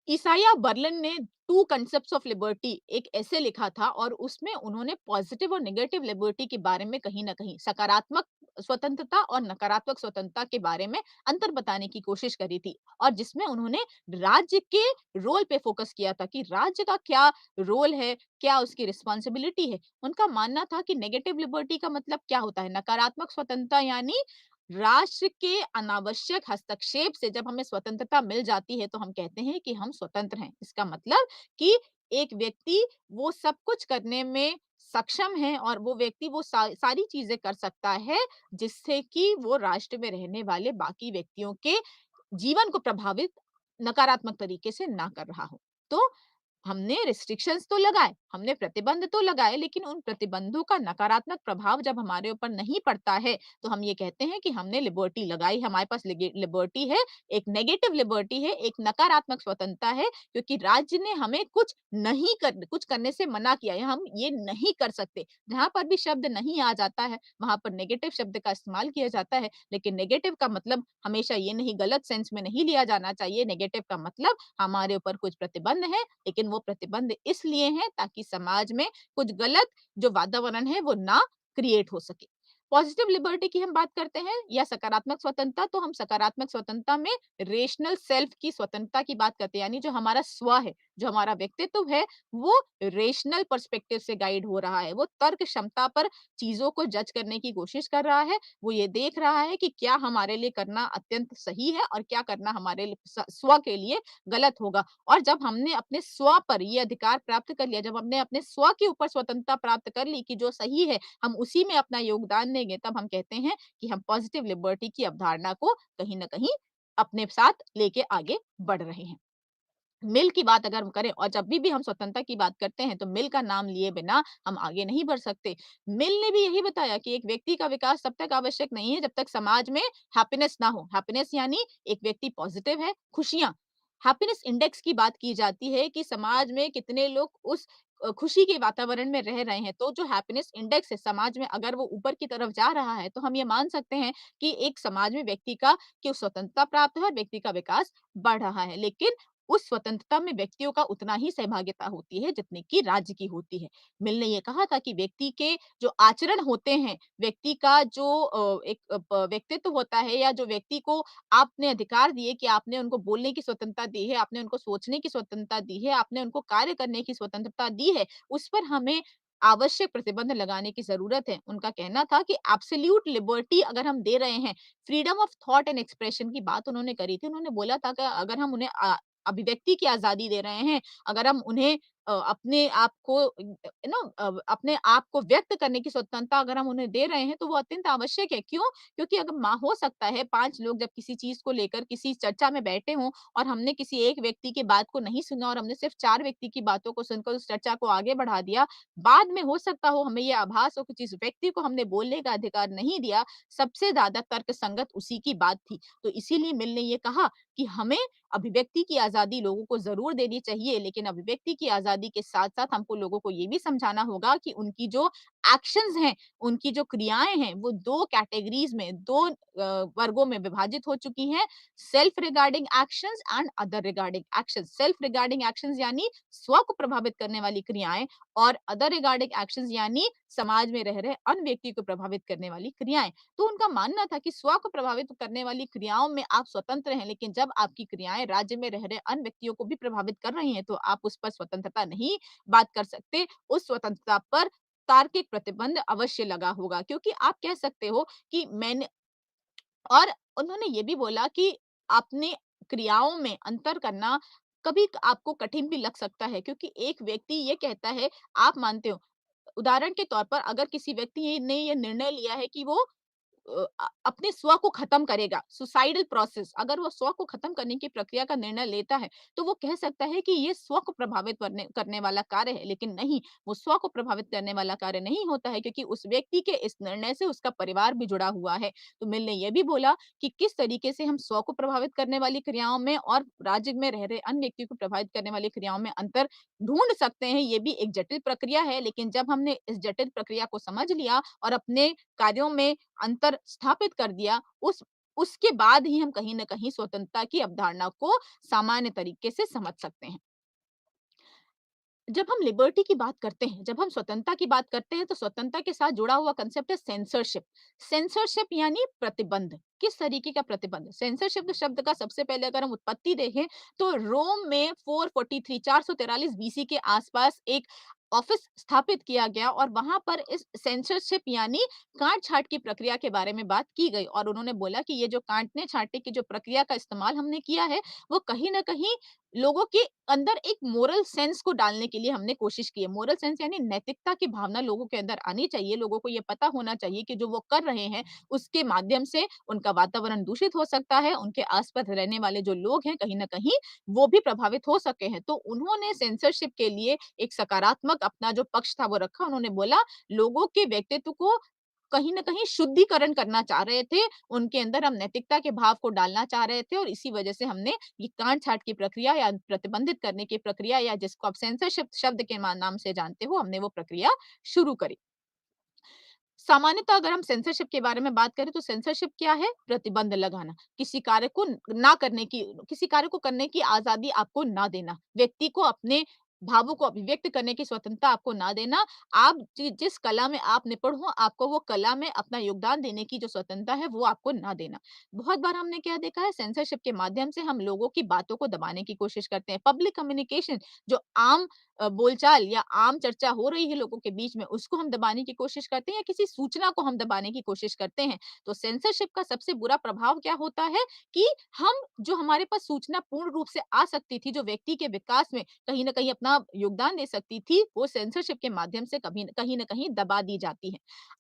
ईसाया बर्लिन ने टू कंसेप्ट्स ऑफ लिबर्टी एक ऐसे लिखा था और उसमें उन्होंने पॉजिटिव और नेगेटिव लिबर्टी के बारे में कहीं ना कहीं सकारात्मक स्वतंत्रता और नकारात्मक स्वतंत्रता के बारे में अंतर बताने की कोशिश करी थी और जिसमें उन्होंने राज्य के रोल पे फोकस किया था कि राज्य का क्या रोल है, क्या उसकी रिस्पॉन्सिबिलिटी है। उनका मानना था कि नेगेटिव लिबर्टी का मतलब क्या होता है, नकारात्मक स्वतंत्रता यानी राष्ट्र के अनावश्यक हस्तक्षेप से जब हमें स्वतंत्रता मिल जाती है तो हम कहते हैं कि हम स्वतंत्र हैं। इसका मतलब कि एक व्यक्ति वो सब कुछ करने में सक्षम है और वो व्यक्ति वो सारी चीज़ें कर सकता है, जिससे कि वो राष्ट्र में रहने वाले बाकी व्यक्तियों के जीवन को प्रभावित नकारात्मक तरीके से ना कर रहा हो। तो हमने रिस्ट्रिक्शंस तो लगाए, हमने प्रतिबंध तो लगाए, लेकिन उन प्रतिबंधों का नकारात्मक प्रभाव जब हमारे ऊपर नहीं पड़ता है, तो हम ये कहते हैं कि हमने लिबर्टी लगाई, हमारे पास लिबर्टी है, एक नेगेटिव लिबर्टी है, एक नकारात्मक स्वतंत्रता है, क्योंकि राज्य ने हमें कुछ करने से मना किया है, हम ये नहीं कर सकते। जहाँ पर भी शब्द नहीं आ जाता है, वहाँ पर नेगेटिव शब्द का इस्तेमाल किया जाता है, लेकिन नेगेटिव का मतलब हमेशा ये नहीं, गलत सेंस में नहीं लिया जाना चाहिए। नेगेटिव का मतलब हमारे ऊपर कुछ प्रतिबंध है, लेकिन वो प्रतिबंध इसलिए हैं ताकि समाज में कुछ गलत जो वातावरण है वो ना क्रिएट हो सके। पॉजिटिव लिबर्टी की हम बात करते हैं या सकारात्मक स्वतंत्रता, तो हम सकारात्मक स्वतंत्रता में रेशनल सेल्फ की स्वतंत्रता की बात करते हैं, यानी जो हमारा स्व है, जो हमारा व्यक्तित्व है, वो रेशनल पर्सपेक्टिव से गाइड हो रहा है, वो तर्क क्षमता पर चीजों को जज करने की कोशिश कर रहा है, वो ये देख रहा है कि क्या हमारे लिए करना अत्यंत सही है और क्या करना हमारे स्व के लिए गलत होगा। और जब हमने अपने स्व पर ये अधिकार प्राप्त कर लिया, जब हमने अपने स्व के ऊपर स्वतंत्रता प्राप्त कर ली कि जो सही है, हम उसी में अपना योगदान देंगे, तब हम कहते हैं कि हम पॉजिटिव लिबर्टी की अवधारणा को कहीं न कहीं अपने साथ लेके आगे बढ़ रहे हैं। मिल की बात अगर हम करें और जब भी हम स्वतंत्रता की बात करते हैं, तो मिल का नाम लिए बिना हम आगे नहीं बढ़ सकते। मिल ने भी यही बताया कि एक व्यक्ति का विकास तब तक आवश्यक नहीं है, जब तक समाज में हैप्पीनेस ना हो। हैप्पीनेस यानी एक व्यक्ति पॉजिटिव है, खुशियाँ। हैप्पीनेस इंडेक्स की बात की जाती है कि समाज में कितने लोग उस खुशी के वातावरण में रह रहे हैं। तो जो हैप्पीनेस इंडेक्स है समाज में, अगर वो ऊपर की तरफ जा रहा है, तो हम ये मान सकते हैं कि एक समाज में व्यक्ति का की स्वतंत्रता प्राप्त है और व्यक्ति का विकास बढ़ रहा है। लेकिन उस स्वतंत्रता में व्यक्तियों का उतना ही सहभागिता होती है जितनी कि राज्य की होती है। मिल ने ये कहा था कि व्यक्ति के जो आचरण होते हैं, व्यक्ति का जो एक व्यक्तित्व होता है या जो व्यक्ति को आपने अधिकार दिए कि आपने उनको बोलने की स्वतंत्रता दी है, आपने उनको सोचने की स्वतंत्रता दी है, आपने उनको कार्य करने की स्वतंत्रता दी है, उस पर हमें आवश्यक प्रतिबंध लगाने की ज़रूरत है। उनका कहना था कि एब्सोल्यूट लिबर्टी अगर हम दे रहे हैं, freedom of thought and expression की बात उन्होंने करी थी। उन्होंने बोला था कि अगर हम उन्हें अभिव्यक्ति की आज़ादी दे रहे हैं, अगर हम उन्हें अपने आप को अपने आप को व्यक्त करने की स्वतंत्रता अगर हम उन्हें दे रहे हैं, तो वो अत्यंत आवश्यक है। क्यों? क्योंकि अगर हो सकता है 5 लोग जब किसी चीज़ को लेकर किसी चर्चा में बैठे हों और हमने किसी एक व्यक्ति की बात को नहीं सुना और हमने सिर्फ़ 4 व्यक्ति की बातों को सुनकर उस चर्चा को आगे बढ़ा दिया। बाद में हो सकता हो हमें ये आभास हो कि जिस व्यक्ति को हमने बोलने का अधिकार नहीं दिया, सबसे ज़्यादा तर्कसंगत उसी की बात थी। तो इसीलिए मिल ने ये कहा कि हमें अभिव्यक्ति की आज़ादी लोगों को ज़रूर देनी चाहिए, लेकिन अभिव्यक्ति की आज़ादी के साथ-साथ हमको लोगों को ये भी समझाना होगा कि उनकी जो एक्शंस हैं, उनकी जो क्रियाएँ हैं, वो 2 कैटेगरीज़ में, 2 वर्गों में विभाजित हो चुकी हैं। Self regarding actions and other regarding actions. Self regarding actions यानी स्व को प्रभावित करने वाली क्रियाएँ और अदर रिगार्डिंग एक्शंस यानी समाज में रह रहे अन्य व्यक्ति को प्रभावित करने वाली क्रियाएँ। तो उनका मानना था कि स्व को प्रभावित करने वाली क्रियाओं में आप स्वतंत्र हैं, लेकिन जब आपकी क्रियाएँ राज्य में रह रहे अन्य व्यक्तियों को भी प्रभावित कर रही हैं, तो आप उस पर स्वतंत्रता नहीं बात कर सकते। उस स्वतंत्रता पर तार्किक प्रतिबंध अवश्य लगा होगा, क्योंकि आप कह सकते हो कि मैंने और उन्होंने ये भी बोला कि अपने क्रियाओं में अंतर करना कभी आपको कठिन भी लग सकता है, क्योंकि एक व्यक्ति ये कहता है, आप मानते हो उदाहरण के तौर पर अगर किसी व्यक्ति ने ये निर्णय लिया है कि वो अपने स्व को खत्म करेगा, सुसाइडल प्रोसेस, अगर वो स्व को खत्म करने की प्रक्रिया का निर्णय लेता है, तो वो कह सकता है कि ये स्व को प्रभावित करने करने वाला कार्य है, लेकिन नहीं, वो स्व को प्रभावित करने वाला कार्य नहीं होता है, क्योंकि उस व्यक्ति के इस निर्णय से उसका परिवार भी जुड़ा हुआ है। तो मिल ने ये भी बोला कि किस तरीके से हम स्व को प्रभावित करने वाली क्रियाओं में और राज्य में रह रहे अन्य व्यक्ति को प्रभावित करने वाली क्रियाओं में अंतर ढूँढ सकते हैं, ये भी एक जटिल प्रक्रिया है, लेकिन जब हमने इस जटिल प्रक्रिया को समझ लिया और अपने कार्यों में अंतर स्थापित कर दिया, उसके बाद ही हम कहीं न कहीं स्वतंत्रता की अवधारणा को सामान्य तरीके से समझ सकते हैं। जब हम लिबर्टी की बात करते हैं, जब हम स्वतंत्रता की बात करते हैं, तो स्वतंत्रता के साथ जुड़ा हुआ कांसेप्ट है सेंसरशिप। सेंसरशिप यानी प्रतिबंध। किस तरीके का प्रतिबंध? सेंसरशिप शब्द का सबसे पहले अगर हम उत्पत्ति देखें, तो रोम में 443 443 बीसी के आसपास एक ऑफिस स्थापित किया गया और वहां पर इस सेंसरशिप यानी काट-छाँट की प्रक्रिया के बारे में बात की गई और उन्होंने बोला कि ये जो काटने-छाँटने की जो प्रक्रिया का इस्तेमाल हमने किया है, वो कहीं न कहीं लोगों के अंदर एक मोरल सेंस को डालने के लिए हमने कोशिश की है। मोरल सेंस यानी नैतिकता की भावना लोगों के अंदर आनी चाहिए। लोगों को ये पता होना चाहिए कि जो वो कर रहे हैं, उसके माध्यम से उनका वातावरण दूषित हो सकता है, उनके आस-पास रहने वाले जो लोग हैं, कहीं न कहीं वो भी प्रभावित हो सके हैं। तो उन्होंने सेंसरशिप के लिए एक सकारात्मक अपना जो पक्ष था वो रखा। उन्होंने बोला लोगों के व्यक्तित्व को कहीं न कहीं शुद्धिकरण करना चाह रहे थे। उनके अंदर हम नैतिकता के भाव को डालना चाह रहे थे और इसी वजह से हमने ये काट-छाँट की प्रक्रिया या प्रतिबंधित करने की प्रक्रिया या जिसको आप सेंसरशिप शब्द के नाम से जानते हो, हमने वो प्रक्रिया शुरू करी। सामान्यतः अगर हम सेंसरशिप के बारे में बात करें तो सेंसरशिप क्या है? प्रतिबंध लगाना। किसी कार्य को करने की आज़ादी आपको ना देना। व्यक्ति को अपने भावों को अभिव्यक्त करने की स्वतंत्रता आपको ना देना। आप जिस कला में आप निपुण हो, आपको वो कला में अपना योगदान देने की जो स्वतंत्रता है, वो आपको ना देना। बहुत बार हमने क्या देखा है सेंसरशिप के माध्यम से हम लोगों की बातों को दबाने की कोशिश करते हैं। पब्लिक कम्युनिकेशन जो आम बोलचाल या आम चर्चा हो रही है लोगों के बीच में, उसको हम दबाने की कोशिश करते हैं या किसी सूचना को हम दबाने की कोशिश करते हैं। तो सेंसरशिप का सबसे बुरा प्रभाव क्या होता है कि हम जो हमारे पास सूचना पूर्ण रूप से आ सकती थी, जो व्यक्ति के विकास में कहीं न कहीं अपना योगदान दे सकती थी, वो सेंसरशिप के माध्यम से कहीं न कहीं दबा दी जाती है।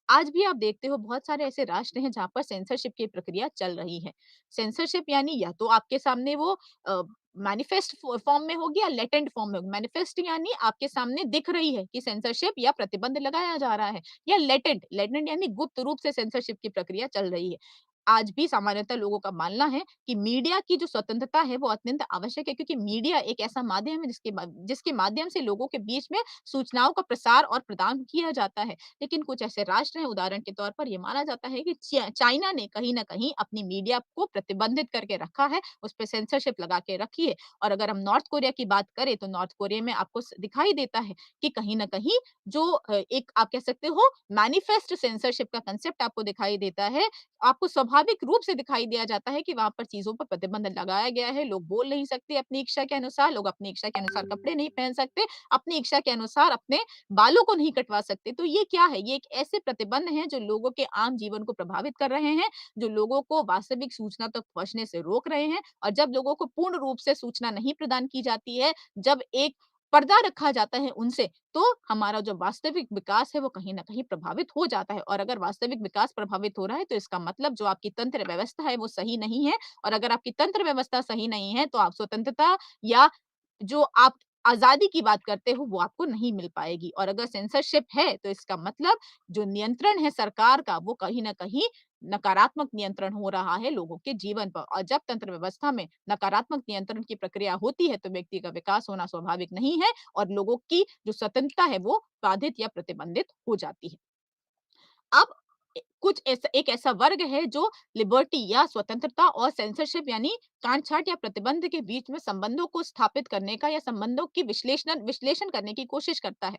आज भी आप देखते हो बहुत सारे ऐसे राष्ट्र हैं जहाँ पर सेंसरशिप की प्रक्रिया चल रही है। सेंसरशिप यानी या तो आपके सामने वो अ, मैनिफेस्ट फॉर्म में होगी या लेटेंट फॉर्म में होगी। मैनिफेस्ट यानी आपके सामने दिख रही है कि सेंसरशिप या प्रतिबंध लगाया जा रहा है या लेटेंट लेटेंट यानी गुप्त रूप से सेंसरशिप की प्रक्रिया चल रही है। आज भी सामान्यतः लोगों का मानना है कि मीडिया की जो स्वतंत्रता है वो अत्यंत आवश्यक है क्योंकि मीडिया एक ऐसा माध्यम है जिसके माध्यम से लोगों के बीच में सूचनाओं का प्रसार और प्रदान किया जाता है। लेकिन कुछ ऐसे राष्ट्र हैं उदाहरण के तौर पर ये माना जाता है कि चाइना ने कहीं न कहीं अपनी मीडिया को प्रतिबंधित करके रखा है, उस पे सेंसरशिप लगा के रखी है। और अगर हम नॉर्थ कोरिया की बात करें तो नॉर्थ कोरिया में आपको दिखाई देता है कि कहीं न कहीं जो एक आप कह सकते हो मैनिफेस्ट सेंसरशिप का कांसेप्ट आपको दिखाई देता है। आपको स्वाभाविक रूप से दिखाई दिया जाता है कि वहाँ पर चीज़ों पर प्रतिबंध लगाया गया है। लोग बोल नहीं सकते अपनी इच्छा के अनुसार, लोग अपनी इच्छा के अनुसार कपड़े नहीं पहन सकते, अपनी इच्छा के अनुसार अपने बालों को नहीं कटवा सकते। तो ये क्या है? ये एक ऐसे प्रतिबंध हैं जो लोगों के आम जीवन को प्रभावित कर रहे हैं, जो लोगों को वास्तविक सूचना तक पहुँचने से रोक रहे हैं और जब लोगों को पूर्ण रूप से सूचना नहीं प्रदान की जाती है, जब एक पर्दा रखा जाता है उनसे, तो हमारा जो वास्तविक विकास है वो कहीं न कहीं प्रभावित हो जाता है और अगर वास्तविक विकास प्रभावित हो रहा है तो इसका मतलब जो आपकी तंत्र व्यवस्था है वो सही नहीं है और अगर आपकी तंत्र व्यवस्था सही नहीं है तो आप स्वतंत्रता या जो आप आज़ादी की बात करते हो वो आपको नहीं मिल पाएगी और अगर सेंसरशिप है तो इसका मतलब जो नियंत्रण है सरकार का वो कहीं न कहीं नकारात्मक नियंत्रण हो रहा है लोगों के जीवन पर और जब तंत्र व्यवस्था में नकारात्मक नियंत्रण की प्रक्रिया होती है तो व्यक्ति का विकास होना स्वाभाविक नहीं है और लोगों की जो स्वतंत्रता है वो बाधित या प्रतिबंधित हो जाती है। अब कुछ ऐसा एक ऐसा वर्ग है जो लिबर्टी या स्वतंत्रता और सेंसरशिप यानी काट-छाँट या प्रतिबंध के बीच में संबंधों को स्थापित करने का या संबंधों की विश्लेषण करने की कोशिश करता है।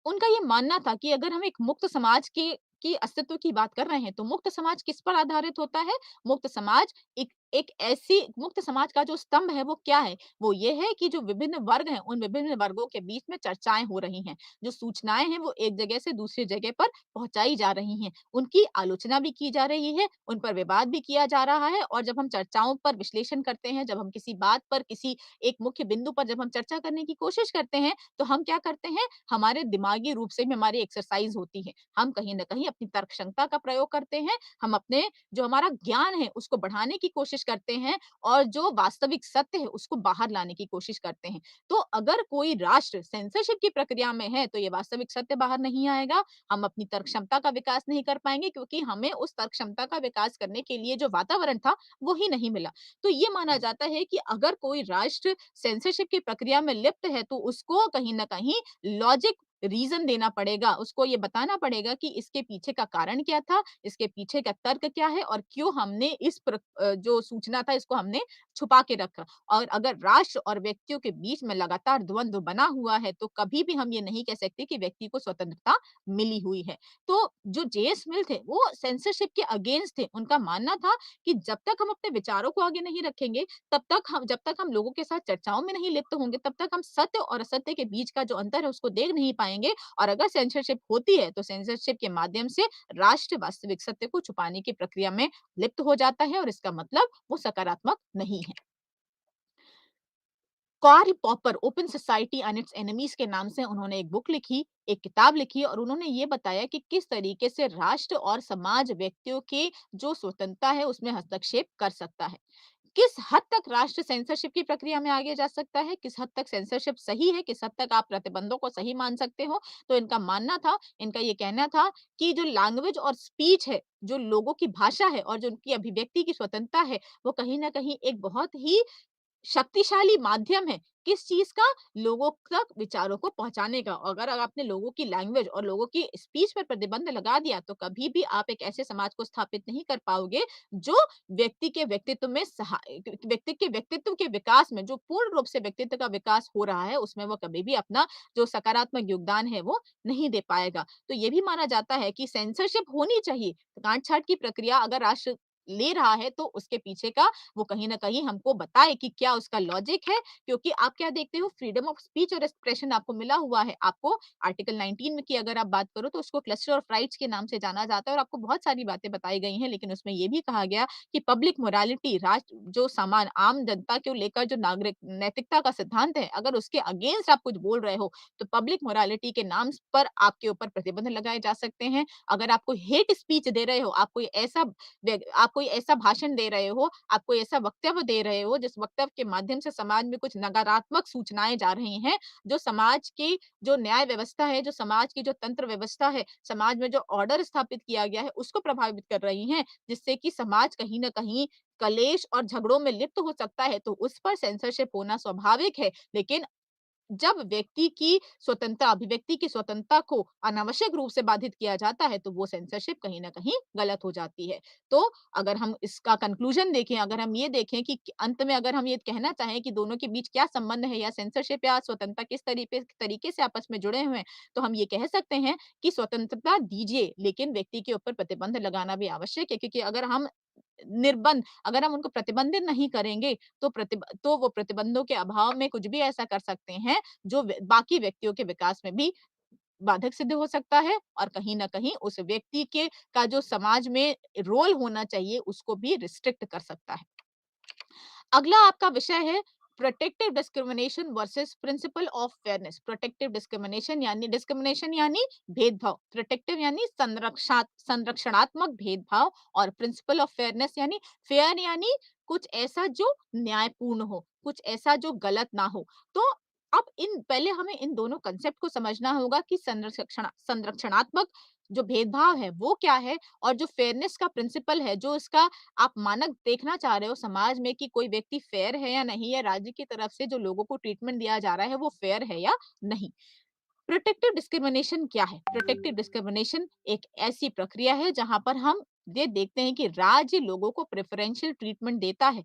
उनका ये मानना था कि अगर हम एक मुक्त समाज की अस्तित्व की बात कर रहे हैं, तो मुक्त समाज किस पर आधारित होता है? मुक्त समाज एक एक ऐसी मुक्त समाज का जो स्तंभ है वो क्या है? वो ये है कि जो विभिन्न वर्ग हैं, उन विभिन्न वर्गों के बीच में चर्चाएँ हो रही हैं। जो सूचनाएँ हैं वो एक जगह से दूसरी जगह पर पहुँचाई जा रही हैं। उनकी आलोचना भी की जा रही है, उन पर विवाद भी किया जा रहा है और जब हम चर्चाओं पर विश्लेषण करते हैं, जब हम किसी बात पर किसी एक मुख्य बिंदु पर जब हम चर्चा करने की कोशिश करते हैं, तो हम क्या करते हैं? हमारे दिमागी रूप से भी हमारी एक्सरसाइज होती है। हम कहीं न कहीं अपनी तर्क क्षमता का प्रयोग करते हैं, हम अपने जो हमारा ज्ञान है उसको बढ़ाने की कोशिश करते हैं और जो वास्तविक सत्य है उसको बाहर लाने की कोशिश करते हैं। तो अगर कोई राष्ट्र सेंसरशिप की प्रक्रिया में है तो ये वास्तविक सत्य बाहर नहीं आएगा, हम अपनी तर्क क्षमता का विकास नहीं कर पाएँगे क्योंकि हमें उस तर्क क्षमता का विकास करने के लिए जो वातावरण था, वो ही नहीं मिला। तो ये माना जाता है कि अगर कोई राष्ट्र सेंसरशिप की प्रक्रिया में लिप्त है तो उसको कहीं न कहीं लॉजिक रीज़न देना पड़ेगा, उसको ये बताना पड़ेगा कि इसके पीछे का कारण क्या था, इसके पीछे का तर्क क्या है और क्यों हमने जो सूचना था इसको हमने छुपा के रखा। और अगर राष्ट्र और व्यक्तियों के बीच में लगातार द्वंद्व बना हुआ है, तो कभी भी हम ये नहीं कह सकते कि व्यक्ति को स्वतंत्रता मिली हुई है। तो जो जेएस मिल थे, वो सेंसरशिप के अगेंस्ट थे। उनका मानना था कि जब तक हम अपने विचारों को आगे नहीं रखेंगे, जब तक हम लोगों के साथ चर्चाओं में नहीं लिप्त होंगे, तब तक हम सत्य और असत्य के बीच का जो अंतर है, उसको देख नहीं पाएँगे और अगर सेंसरशिप होती है, तो सेंसरशिप के माध्यम से राष्ट्र वास्तविक सत्य को छुपाने की प्रक्रिया में लिप्त हो जाता है और इसका मतलब वो सकारात्मक नहीं है। Karl Popper open society and its enemies के नाम से उन्होंने एक बुक लिखी, एक किताब लिखी और उन्होंने ये बताया कि किस तरीके से राष्ट्र और समाज व्यक्तियों की जो स्वतंत्रता है उसमें हस्तक्षेप कर सकता है। किस हद तक राष्ट्र सेंसरशिप की प्रक्रिया में आगे जा सकता है, किस हद तक सेंसरशिप सही है, किस हद तक आप प्रतिबंधों को सही मान सकते हो। तो इनका ये कहना था कि जो लैंग्वेज और स्पीच है, जो लोगों की भाषा है और जो उनकी अभिव्यक्ति की स्वतंत्रता है, वो कहीं न कहीं एक बहुत ही शक्तिशाली माध्यम है, किस चीज़ का? लोगों तक विचारों को पहुँचाने का। अगर आपने लोगों की लैंग्वेज और लोगों की स्पीच पर प्रतिबंध लगा दिया, तो कभी भी आप एक ऐसे समाज को स्थापित नहीं कर पाओगे, जो व्यक्ति के व्यक्तित्व के विकास में, जो पूर्ण रूप से व्यक्तित्व का विकास हो रहा है, उसमें वो कभी भी अपना जो सकारात्मक योगदान है, वो नहीं दे पाएगा। तो ये भी माना जाता है कि सेंसरशिप होनी चाहिए। गाँठ-छाँट की प्रक्रिया अगर राष्ट्र ले रहा है, तो उसके पीछे का वो कहीं न कहीं हमको बताए कि क्या उसका लॉजिक है, क्योंकि आप क्या देखते हो फ्रीडम ऑफ स्पीच और एक्सप्रेशन आपको मिला हुआ है। आपको आर्टिकल 19 में की अगर आप बात करो तो उसको क्लस्टर ऑफ राइट्स के नाम से जाना जाता है और आपको बहुत सारी बातें बताई गई हैं, लेकिन उसमें ये भी कहा गया कि पब्लिक मोरालिटी राष्ट्र जो सामान आम जनता को लेकर जो नागरिक नैतिकता का सिद्धांत है, अगर उसके अगेंस्ट आप कुछ बोल रहे हो, तो पब्लिक मोरालिटी के नाम पर आपके ऊपर प्रतिबंध लगाए जा सकते हैं। अगर आपको हेट स्पीच दे रहे हो, आप कोई ऐसा भाषण दे रहे हो, आप कोई ऐसा वक्तव्य दे रहे हो, जिस वक्तव्य के माध्यम से समाज में कुछ नकारात्मक सूचनाएँ जा रही हैं, जो समाज की जो न्याय व्यवस्था है, जो समाज की जो तंत्र व्यवस्था है, समाज में जो ऑर्डर स्थापित किया गया है, उसको प्रभावित कर रही हैं, जिससे कि समाज कहीं न कहीं कलेश और झगड़ों में लिप्त हो सकता है, तो उस पर सेंसरशिप होना स्वाभाविक है। लेकिन जब व्यक्ति की स्वतंत्रता, अभिव्यक्ति की स्वतंत्रता को अनावश्यक रूप से बाधित किया जाता है, तो वो सेंसरशिप कहीं न कहीं गलत हो जाती है। तो अगर हम इसका कंक्लूज़न देखें, अगर हम ये देखें कि अंत में अगर हम ये कहना चाहें कि दोनों के बीच क्या संबंध है या सेंसरशिप या स्वतंत्रता किस तरीके से आपस में जुड़े हुए हैं, तो हम ये कह सकते हैं कि स्वतंत्रता दीजिए, लेकिन व्यक्ति के ऊपर प्रतिबंध लगाना भी आवश्यक है, क्योंकि अगर हम उनको प्रतिबंधित नहीं करेंगे, तो वो प्रतिबंधों के अभाव में कुछ भी ऐसा कर सकते हैं, जो बाकी व्यक्तियों के विकास में भी बाधक सिद्ध हो सकता है और कहीं न कहीं उस व्यक्ति के का जो समाज में रोल होना चाहिए, उसको भी रिस्ट्रिक्ट कर सकता है। अगला आपका विषय है protective discrimination versus principle of fairness. Protective discrimination यानी भेदभाव, प्रोटेक्टिव यानी संरक्षणात्मक भेदभाव और प्रिंसिपल ऑफ फेयरनेस यानी फेयर यानी कुछ ऐसा जो न्यायपूर्ण हो, कुछ ऐसा जो गलत ना हो। तो अब इन पहले हमें इन दोनों कंसेप्ट को समझना होगा कि संरक्षणात्मक जो भेदभाव है वो क्या है और जो फेयरनेस का प्रिंसिपल है, जो इसका आप मानक देखना चाह रहे हो समाज में कि कोई व्यक्ति फेयर है या नहीं, या राज्य की तरफ से जो लोगों को ट्रीटमेंट दिया जा रहा है वो फेयर है या नहीं। प्रोटेक्टिव डिस्क्रिमिनेशन क्या है? प्रोटेक्टिव डिस्क्रिमिनेशन एक ऐसी प्रक्रिया है जहां पर हम ये देखते हैं कि राज्य लोगों को प्रेफरेंशियल ट्रीटमेंट देता है।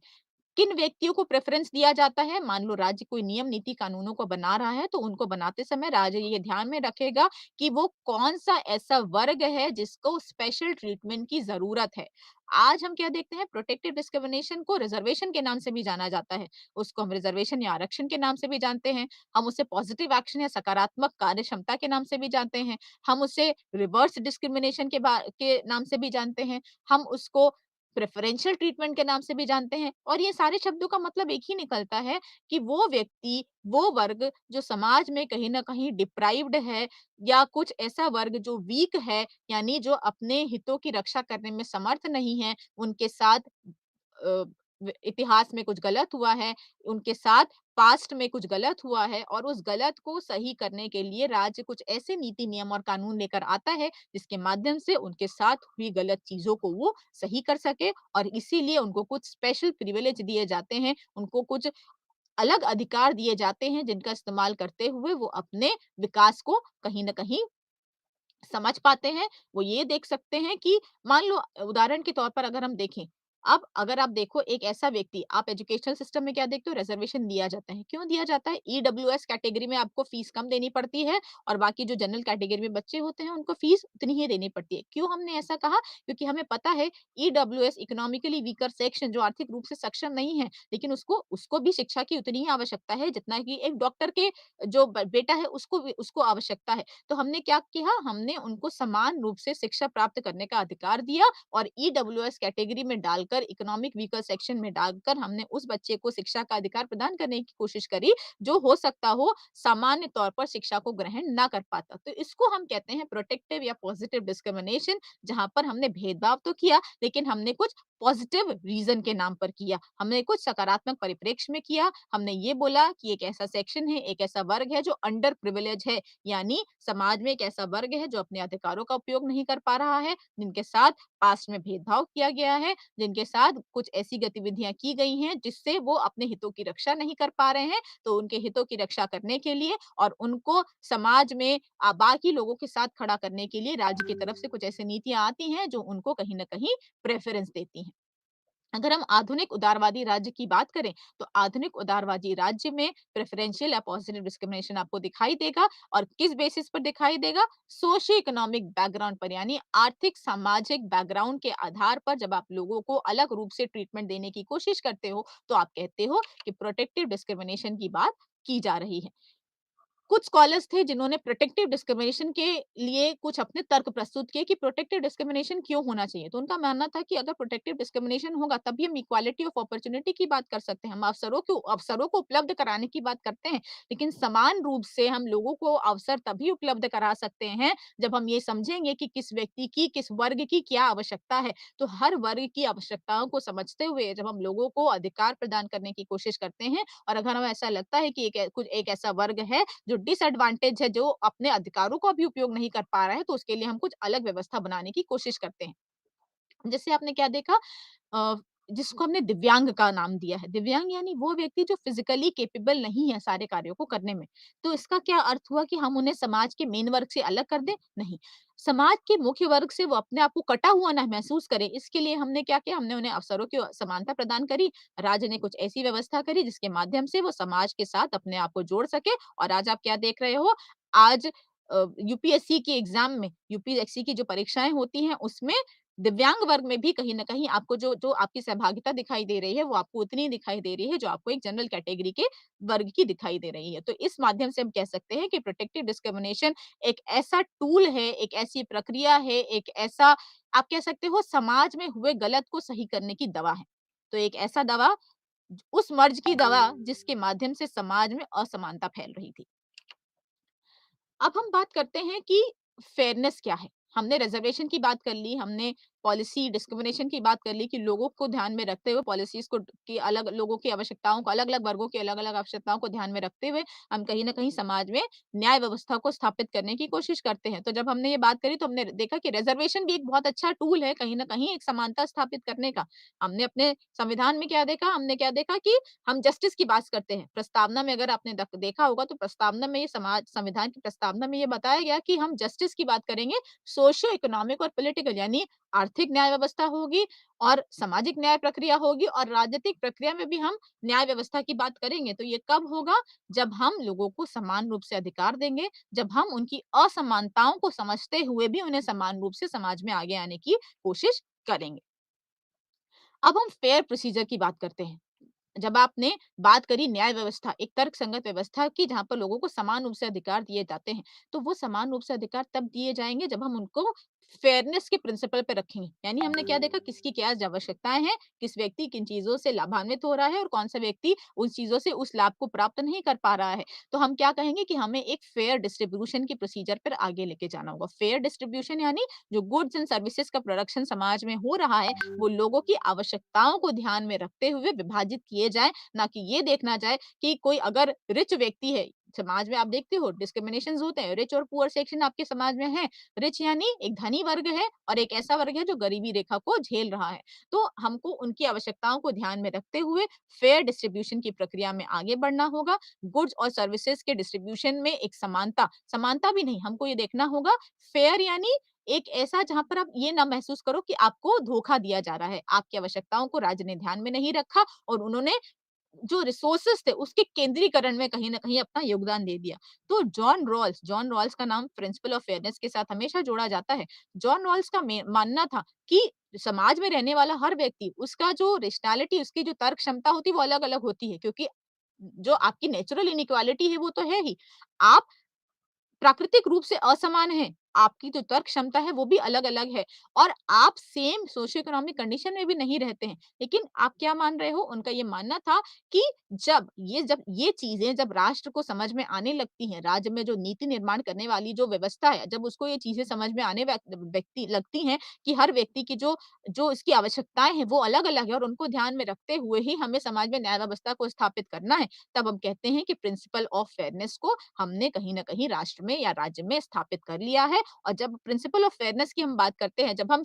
किन व्यक्तियों को प्रेफ़रेंस दिया जाता है? मान लो राज्य कोई नियम नीति कानूनों को बना रहा है, तो उनको बनाते समय राज्य ये ध्यान में रखेगा कि वो कौन-सा ऐसा वर्ग है जिसको स्पेशल ट्रीटमेंट की ज़रूरत है। आज हम क्या देखते हैं प्रोटेक्टिव डिस्क्रिमिनेशन को रिज़र्वेशन के नाम से भी जाना जाता है। उसको हम रिज़र्वेशन या आरक्षण के नाम से भी जानते हैं। हम उसे पॉज़िटिव एक्शन या सकारात्मक कार्यक्षमता के नाम से भी जानते हैं। हम उसे रिवर्स डिस्क्रिमिनेशन के नाम से भी जानते हैं। हम उसको प्रेफ़रेंशियल ट्रीटमेंट के नाम से भी जानते हैं और ये सारे शब्दों का मतलब एक ही निकलता है कि वो व्यक्ति, वो वर्ग जो समाज में कहीं न कहीं डिप्राइव्ड है या कुछ ऐसा वर्ग जो वीक है, यानी जो अपने हितों की रक्षा करने में समर्थ नहीं है, उनके साथ अ, इतिहास में कुछ गलत हुआ है, उनके साथ पास्ट में कुछ गलत हुआ है और उस गलत को सही करने के लिए राज्य कुछ ऐसे नीति नियम और कानून लेकर आता है, जिसके माध्यम से उनके साथ हुई गलत चीज़ों को वो सही कर सके और इसीलिए उनको कुछ स्पेशल प्रिविलेज दिए जाते हैं, उनको कुछ अलग अधिकार दिए जाते हैं, जिनका इस्तेमाल करते हुए वो अपने विकास को कहीं न कहीं समझ पाते हैं। वो ये देख सकते हैं कि मान लो उदाहरण के तौर पर अगर हम देखें, अब अगर आप देखो एक ऐसा व्यक्ति आप एजुकेशनल सिस्टम में क्या देखते हो रिज़र्वेशन दिया जाता है। क्यों दिया जाता है? ईडब्ल्यूएस कैटेगरी में आपको फीस कम देनी पड़ती है और बाकी जो जनरल कैटेगरी में बच्चे होते हैं उनको फीस उतनी ही देनी पड़ती है। क्यों हमने ऐसा कहा? क्योंकि हमें पता है ईडब्ल्यूएस इकोनॉमिकली वीकर सेक्शन जो आर्थिक रूप से सक्षम नहीं है, लेकिन उसको उसको भी शिक्षा की उतनी ही आवश्यकता है जितना कि एक डॉक्टर के जो ब बेटा है उसको आवश्यकता है। तो हमने क्या किया हमने उनको समान रूप से शिक्षा प्राप्त करने का अधिकार दिया और ईडब्ल्यूएस कैटेगरी में डाल डालकर, इकोनॉमिक वीकर सेक्शन में डालकर हमने उस बच्चे को शिक्षा का अधिकार प्रदान करने की कोशिश करी, जो हो सकता हो सामान्य तौर पर शिक्षा को ग्रहण ना कर पाता। तो इसको हम कहते हैं प्रोटेक्टिव या पॉजिटिव डिस्क्रिमिनेशन, जहाँ पर हमने भेदभाव तो किया, लेकिन हमने कुछ पॉजिटिव रीज़न के नाम पर किया। हमने कुछ सकारात्मक परिप्रेक्ष्य में किया। हमने ये बोला कि एक ऐसा सेक्शन है, एक ऐसा वर्ग है जो अंडर प्रिविलेज है, यानी समाज में एक ऐसा वर्ग है जो अपने अधिकारों का उपयोग नहीं कर पा रहा है, जिनके साथ पास्ट में भेदभाव किया गया है, जिनके साथ कुछ ऐसी गतिविधियाँ की गई हैं जिससे वो अपने हितों की रक्षा नहीं कर पा रहे हैं। तो उनके हितों की रक्षा करने के लिए और उनको समाज में बाकी लोगों के साथ खड़ा करने के लिए राज्य की तरफ से कुछ ऐसी नीतियाँ आती हैं जो उनको कहीं न कहीं प्रेफ़रेंस देती हैं। अगर हम आधुनिक उदारवादी राज्य की बात करें, तो आधुनिक उदारवादी राज्य में प्रेफ़रेंशियल या पॉजिटिव डिस्क्रिमिनेशन आपको दिखाई देगा और किस बेसिस पर दिखाई देगा? सोशियो इकोनॉमिक बैकग्राउंड पर, यानी आर्थिक सामाजिक बैकग्राउंड के आधार पर जब आप लोगों को अलग रूप से ट्रीटमेंट देने की कोशिश करते हो, तो आप कहते हो कि प्रोटेक्टिव डिस्क्रिमिनेशन की बात की जा रही है। कुछ स्कॉलर्स थे जिन्होंने प्रोटेक्टिव डिस्क्रिमिनेशन के लिए कुछ अपने तर्क प्रस्तुत किए कि प्रोटेक्टिव डिस्क्रिमिनेशन क्यों होना चाहिए। तो उनका मानना था कि अगर प्रोटेक्टिव डिस्क्रिमिनेशन होगा तभी हम इक्वालिटी ऑफ अपॉर्च्युनिटी की बात कर सकते हैं। हम अवसरों को उपलब्ध कराने की बात करते हैं, लेकिन समान रूप से हम लोगों को अवसर तभी उपलब्ध करा सकते हैं जब हम ये समझेंगे कि किस व्यक्ति की, किस वर्ग की क्या आवश्यकता है। तो हर वर्ग की आवश्यकताओं को समझते हुए जब हम लोगों को अधिकार प्रदान करने की कोशिश करते हैं और अगर हमें ऐसा लगता है कि एक ऐसा वर्ग है जो डिसएडवांटेज है, जो अपने अधिकारों का भी उपयोग नहीं कर पा रहा है, तो उसके लिए हम कुछ अलग व्यवस्था बनाने की कोशिश करते हैं। जैसे आपने क्या देखा अ, जिसको हमने दिव्यांग का नाम दिया है। दिव्यांग यानी वो व्यक्ति जो फिज़िकली कैपेबल नहीं है सारे कार्यों को करने में। तो इसका क्या अर्थ हुआ कि हम उन्हें समाज के मेन वर्ग से अलग कर दें? नहीं। समाज के मुख्य वर्ग से वो अपने आप को कटा हुआ ना महसूस करें, इसके लिए हमने क्या किया? हमने उन्हें अवसरों की समानता प्रदान करी। राज्य ने कुछ ऐसी व्यवस्था करी जिसके माध्यम से वो समाज के साथ अपने आप को जोड़ सके और आज आप क्या देख रहे हो? आज यूपीएससी की एग्ज़ाम में यूपीएससी की जो परीक्षाएँ होती हैं, उसमें दिव्यांग वर्ग में भी कहीं न कहीं आपको जो जो आपकी सहभागिता दिखाई दे रही है, वो आपको उतनी ही दिखाई दे रही है, जो आपको एक जनरल कैटेगरी के वर्ग की दिखाई दे रही है। तो इस माध्यम से हम कह सकते हैं कि प्रोटेक्टिव डिस्क्रिमिनेशन एक ऐसा टूल है, एक ऐसी प्रक्रिया है, एक ऐसा आप कह सकते हो समाज में हुए गलत को सही करने की दवा है। तो एक ऐसा दवा उस मर्ज़ की दवा जिसके माध्यम से समाज में असमानता फैल रही थी। अब हम बात करते हैं कि फेयरनेस क्या है? हमने रिज़र्वेशन की बात कर ली, हमने पॉलिसी डिस्क्रिमिनेशन की बात कर ली कि लोगों को ध्यान में रखते हुए पॉलिसीज़ को कि अलग लोगों की आवश्यकताओं को अलग-अलग वर्गों की अलग-अलग आवश्यकताओं को ध्यान में रखते हुए हम कहीं न कहीं समाज में न्याय व्यवस्था को स्थापित करने की कोशिश करते हैं। तो जब हमने ये बात करी तो हमने देखा कि रिज़र्वेशन भी एक बहुत अच्छा टूल है कहीं न कहीं एक समानता स्थापित करने का। हमने अपने संविधान में क्या देखा? हमने क्या देखा कि हम जस्टिस की बात करते हैं। प्रस्तावना में अगर आपने देखा होगा तो प्रस्तावना में ये समाज संविधान की प्रस्तावना में ये बताया गया कि हम जस्टिस की बात करेंगे, सोशियो इकोनॉमिक और पॉलिटिकल यानी आर्थिक न्याय व्यवस्था होगी और सामाजिक न्याय प्रक्रिया होगी और राजनीतिक प्रक्रिया में भी हम न्याय व्यवस्था की बात करेंगे। तो ये कब होगा? जब हम लोगों को समान रूप से अधिकार देंगे, जब हम उनकी असमानताओं को समझते हुए भी उन्हें समान रूप से समाज में आगे आने की कोशिश करेंगे। अब हम फेयर प्रोसीजर की बात करते हैं। जब आपने बात करी न्याय व्यवस्था, एक तर्कसंगत व्यवस्था की जहाँ पर लोगों को समान रूप से अधिकार दिए जाते हैं, तो वो समान रूप से अधिकार तब दिए जाएँगे जब हम उनको फेयरनेस के प्रिंसिपल पे रखेंगे। यानी हमने क्या देखा किसकी क्या आवश्यकताएँ हैं, किस व्यक्ति किन चीज़ों से लाभान्वित हो रहा है और कौन-सा व्यक्ति उन चीज़ों से उस लाभ को प्राप्त नहीं कर पा रहा है। तो हम क्या कहेंगे कि हमें एक फेयर डिस्ट्रीब्यूशन की प्रोसीजर पर आगे लेके जाना होगा। फेयर डिस्ट्रीब्यूशन यानी जो गुड्स एंड सर्विसेज़ का प्रोडक्शन समाज में हो रहा है, वो लोगों की आवश्यकताओं को ध्यान में रखते हुए विभाजित किए जाएँ, ना कि ये देखना जाए कि कोई अगर रिच व्यक्ति है, समाज में आप देखते हो डिस्क्रिमिनेशंस होते हैं, रिच और पुअर सेक्शन आपके समाज में है। रिच यानी एक धनी वर्ग है और एक ऐसा वर्ग है जो गरीबी रेखा को झेल रहा है। तो हमको उनकी आवश्यकताओं को ध्यान में रखते हुए फेयर डिस्ट्रीब्यूशन की प्रक्रिया में आगे बढ़ना होगा। गुड्स और सर्विसेज के डिस्ट्रीब्यूशन में एक समानता भी नहीं, हमको ये देखना होगा फेयर यानी एक ऐसा जहाँ पर आप ये ना महसूस करो कि आपको धोखा दिया जा रहा है। आपकी आवश्यकताओं को राज्य ने ध्यान में नहीं रखा और उन्होंने जो रिसोर्सेस थे उसके केंद्रीकरण में कहीं न कहीं अपना योगदान दे दिया। तो जॉन रॉल्स का नाम प्रिंसिपल ऑफ फेयरनेस के साथ हमेशा जोड़ा जाता है। जॉन रॉल्स का मानना था कि समाज में रहने वाला हर व्यक्ति उसका जो रेशनैलिटी उसकी जो तर्क क्षमता होती है वो अलग-अलग होती है क्योंकि जो आपकी नेचुरल इनइक्वालिटी है वो तो है ही। आप प्राकृतिक रूप से असमान हैं। आपकी जो तर्क क्षमता है वो भी अलग-अलग है और आप सेम सोशियो इकोनॉमिक कंडीशन में भी नहीं रहते हैं। लेकिन आप क्या मान रहे हो? उनका ये मानना था कि जब ये चीज़ें जब राष्ट्र को समझ में आने लगती हैं, राज्य में जो नीति निर्माण करने वाली जो व्यवस्था है, जब उसको ये चीज़ें समझ में आने व्यक्ति लगती हैं कि हर व्यक्ति की जो जो इसकी आवश्यकताएँ हैं, वो अलग-अलग है और उनको ध्यान में रखते हुए ही हमें समाज में न्याय व्यवस्था को स्थापित करना है, तब हम कहते हैं कि प्रिंसिपल ऑफ फेयरनेस को हमने कहीं न कहीं राष्ट्र में या राज्य में स्थापित कर लिया है और जब प्रिंसिपल ऑफ फेयरनेस की हम बात करते हैं, जब हम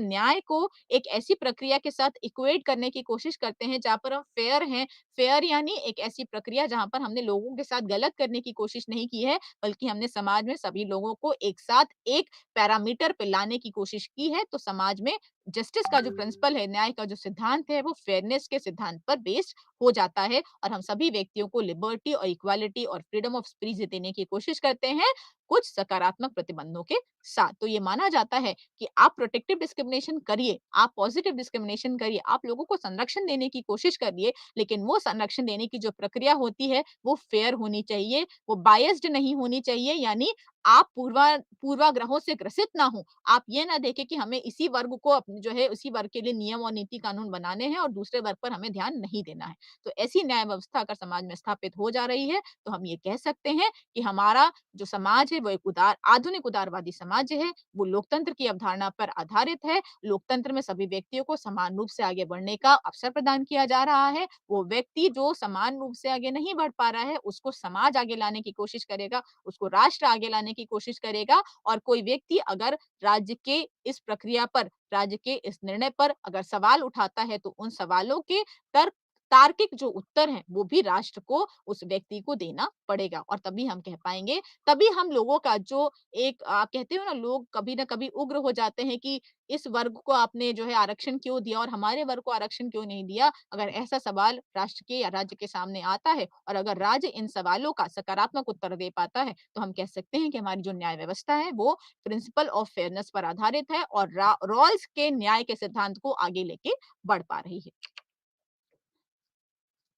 न्याय को एक ऐसी प्रक्रिया के साथ इक्वेट करने की कोशिश करते हैं, जहाँ पर हम फेयर हैं, फेयर यानी एक ऐसी प्रक्रिया जहाँ पर हमने लोगों के साथ गलत करने की कोशिश नहीं की है, बल्कि हमने समाज में सभी लोगों को एक साथ एक पैरामीटर पे लाने की कोशिश की है, तो समाज में जस्टिस का जो प्रिंसिपल है, न्याय का जो सिद्धांत है, वो फेयरनेस के सिद्धांत पर बेस्ड हो जाता है और हम सभी व्यक्तियों को लिबर्टी और इक्वालिटी और फ्रीडम ऑफ स्पीच देने की कोशिश करते हैं, कुछ सकारात्मक प्रतिबंधों के साथ। तो ये माना जाता है कि आप प्रोटेक्टिव डिस्क्रिमिनेशन करिए, आप पॉजिटिव डिस्क्रिमिनेशन करिए, आप लोगों को संरक्षण देने की कोशिश करिए, लेकिन वो संरक्षण देने की जो प्रक्रिया होती है, वो फेयर होनी चाहिए, वो बायस्ड नहीं होनी चाहिए यानी आप पूर्वाग्रहों से ग्रसित ना हों। आप ये ना देखें कि हमें इसी वर्ग को जो है उसी वर्ग के लिए नियम और नीति कानून बनाने हैं और दूसरे वर्ग पर हमें ध्यान नहीं देना है। तो ऐसी न्याय व्यवस्था अगर समाज में स्थापित हो जा रही है, तो हम ये कह सकते हैं कि हमारा जो समाज है वो एक आधुनिक उदारवादी समाज है, वो लोकतंत्र की अवधारणा पर आधारित है। लोकतंत्र में सभी व्यक्तियों को समान रूप से आगे बढ़ने का अवसर प्रदान किया जा रहा है। वो व्यक्ति जो समान रूप से आगे नहीं बढ़ पा रहा है, उसको समाज आगे लाने की कोशिश करेगा, उसको राष्ट्र आगे लाने की कोशिश करेगा और कोई व्यक्ति अगर राज्य के इस प्रक्रिया पर, राज्य के इस निर्णय पर अगर सवाल उठाता है, तो उन सवालों के तर्क तार्किक जो उत्तर हैं, वो भी राष्ट्र को, उस व्यक्ति को देना पड़ेगा और तभी हम कह पाएँगे, तभी हम लोगों का जो एक आप कहते हो ना लोग कभी न कभी उग्र हो जाते हैं कि इस वर्ग को आपने जो है आरक्षण क्यों दिया और हमारे वर्ग को आरक्षण क्यों नहीं दिया? अगर ऐसा सवाल राष्ट्र के या राज्य के सामने आता है और अगर राज्य इन सवालों का सकारात्मक उत्तर दे पाता है, तो हम कह सकते हैं कि हमारी जो न्याय व्यवस्था है, वो प्रिंसिपल ऑफ फेयरनेस पर आधारित है और रा रॉल्स के न्याय के सिद्धांत को आगे लेके बढ़ पा रही है।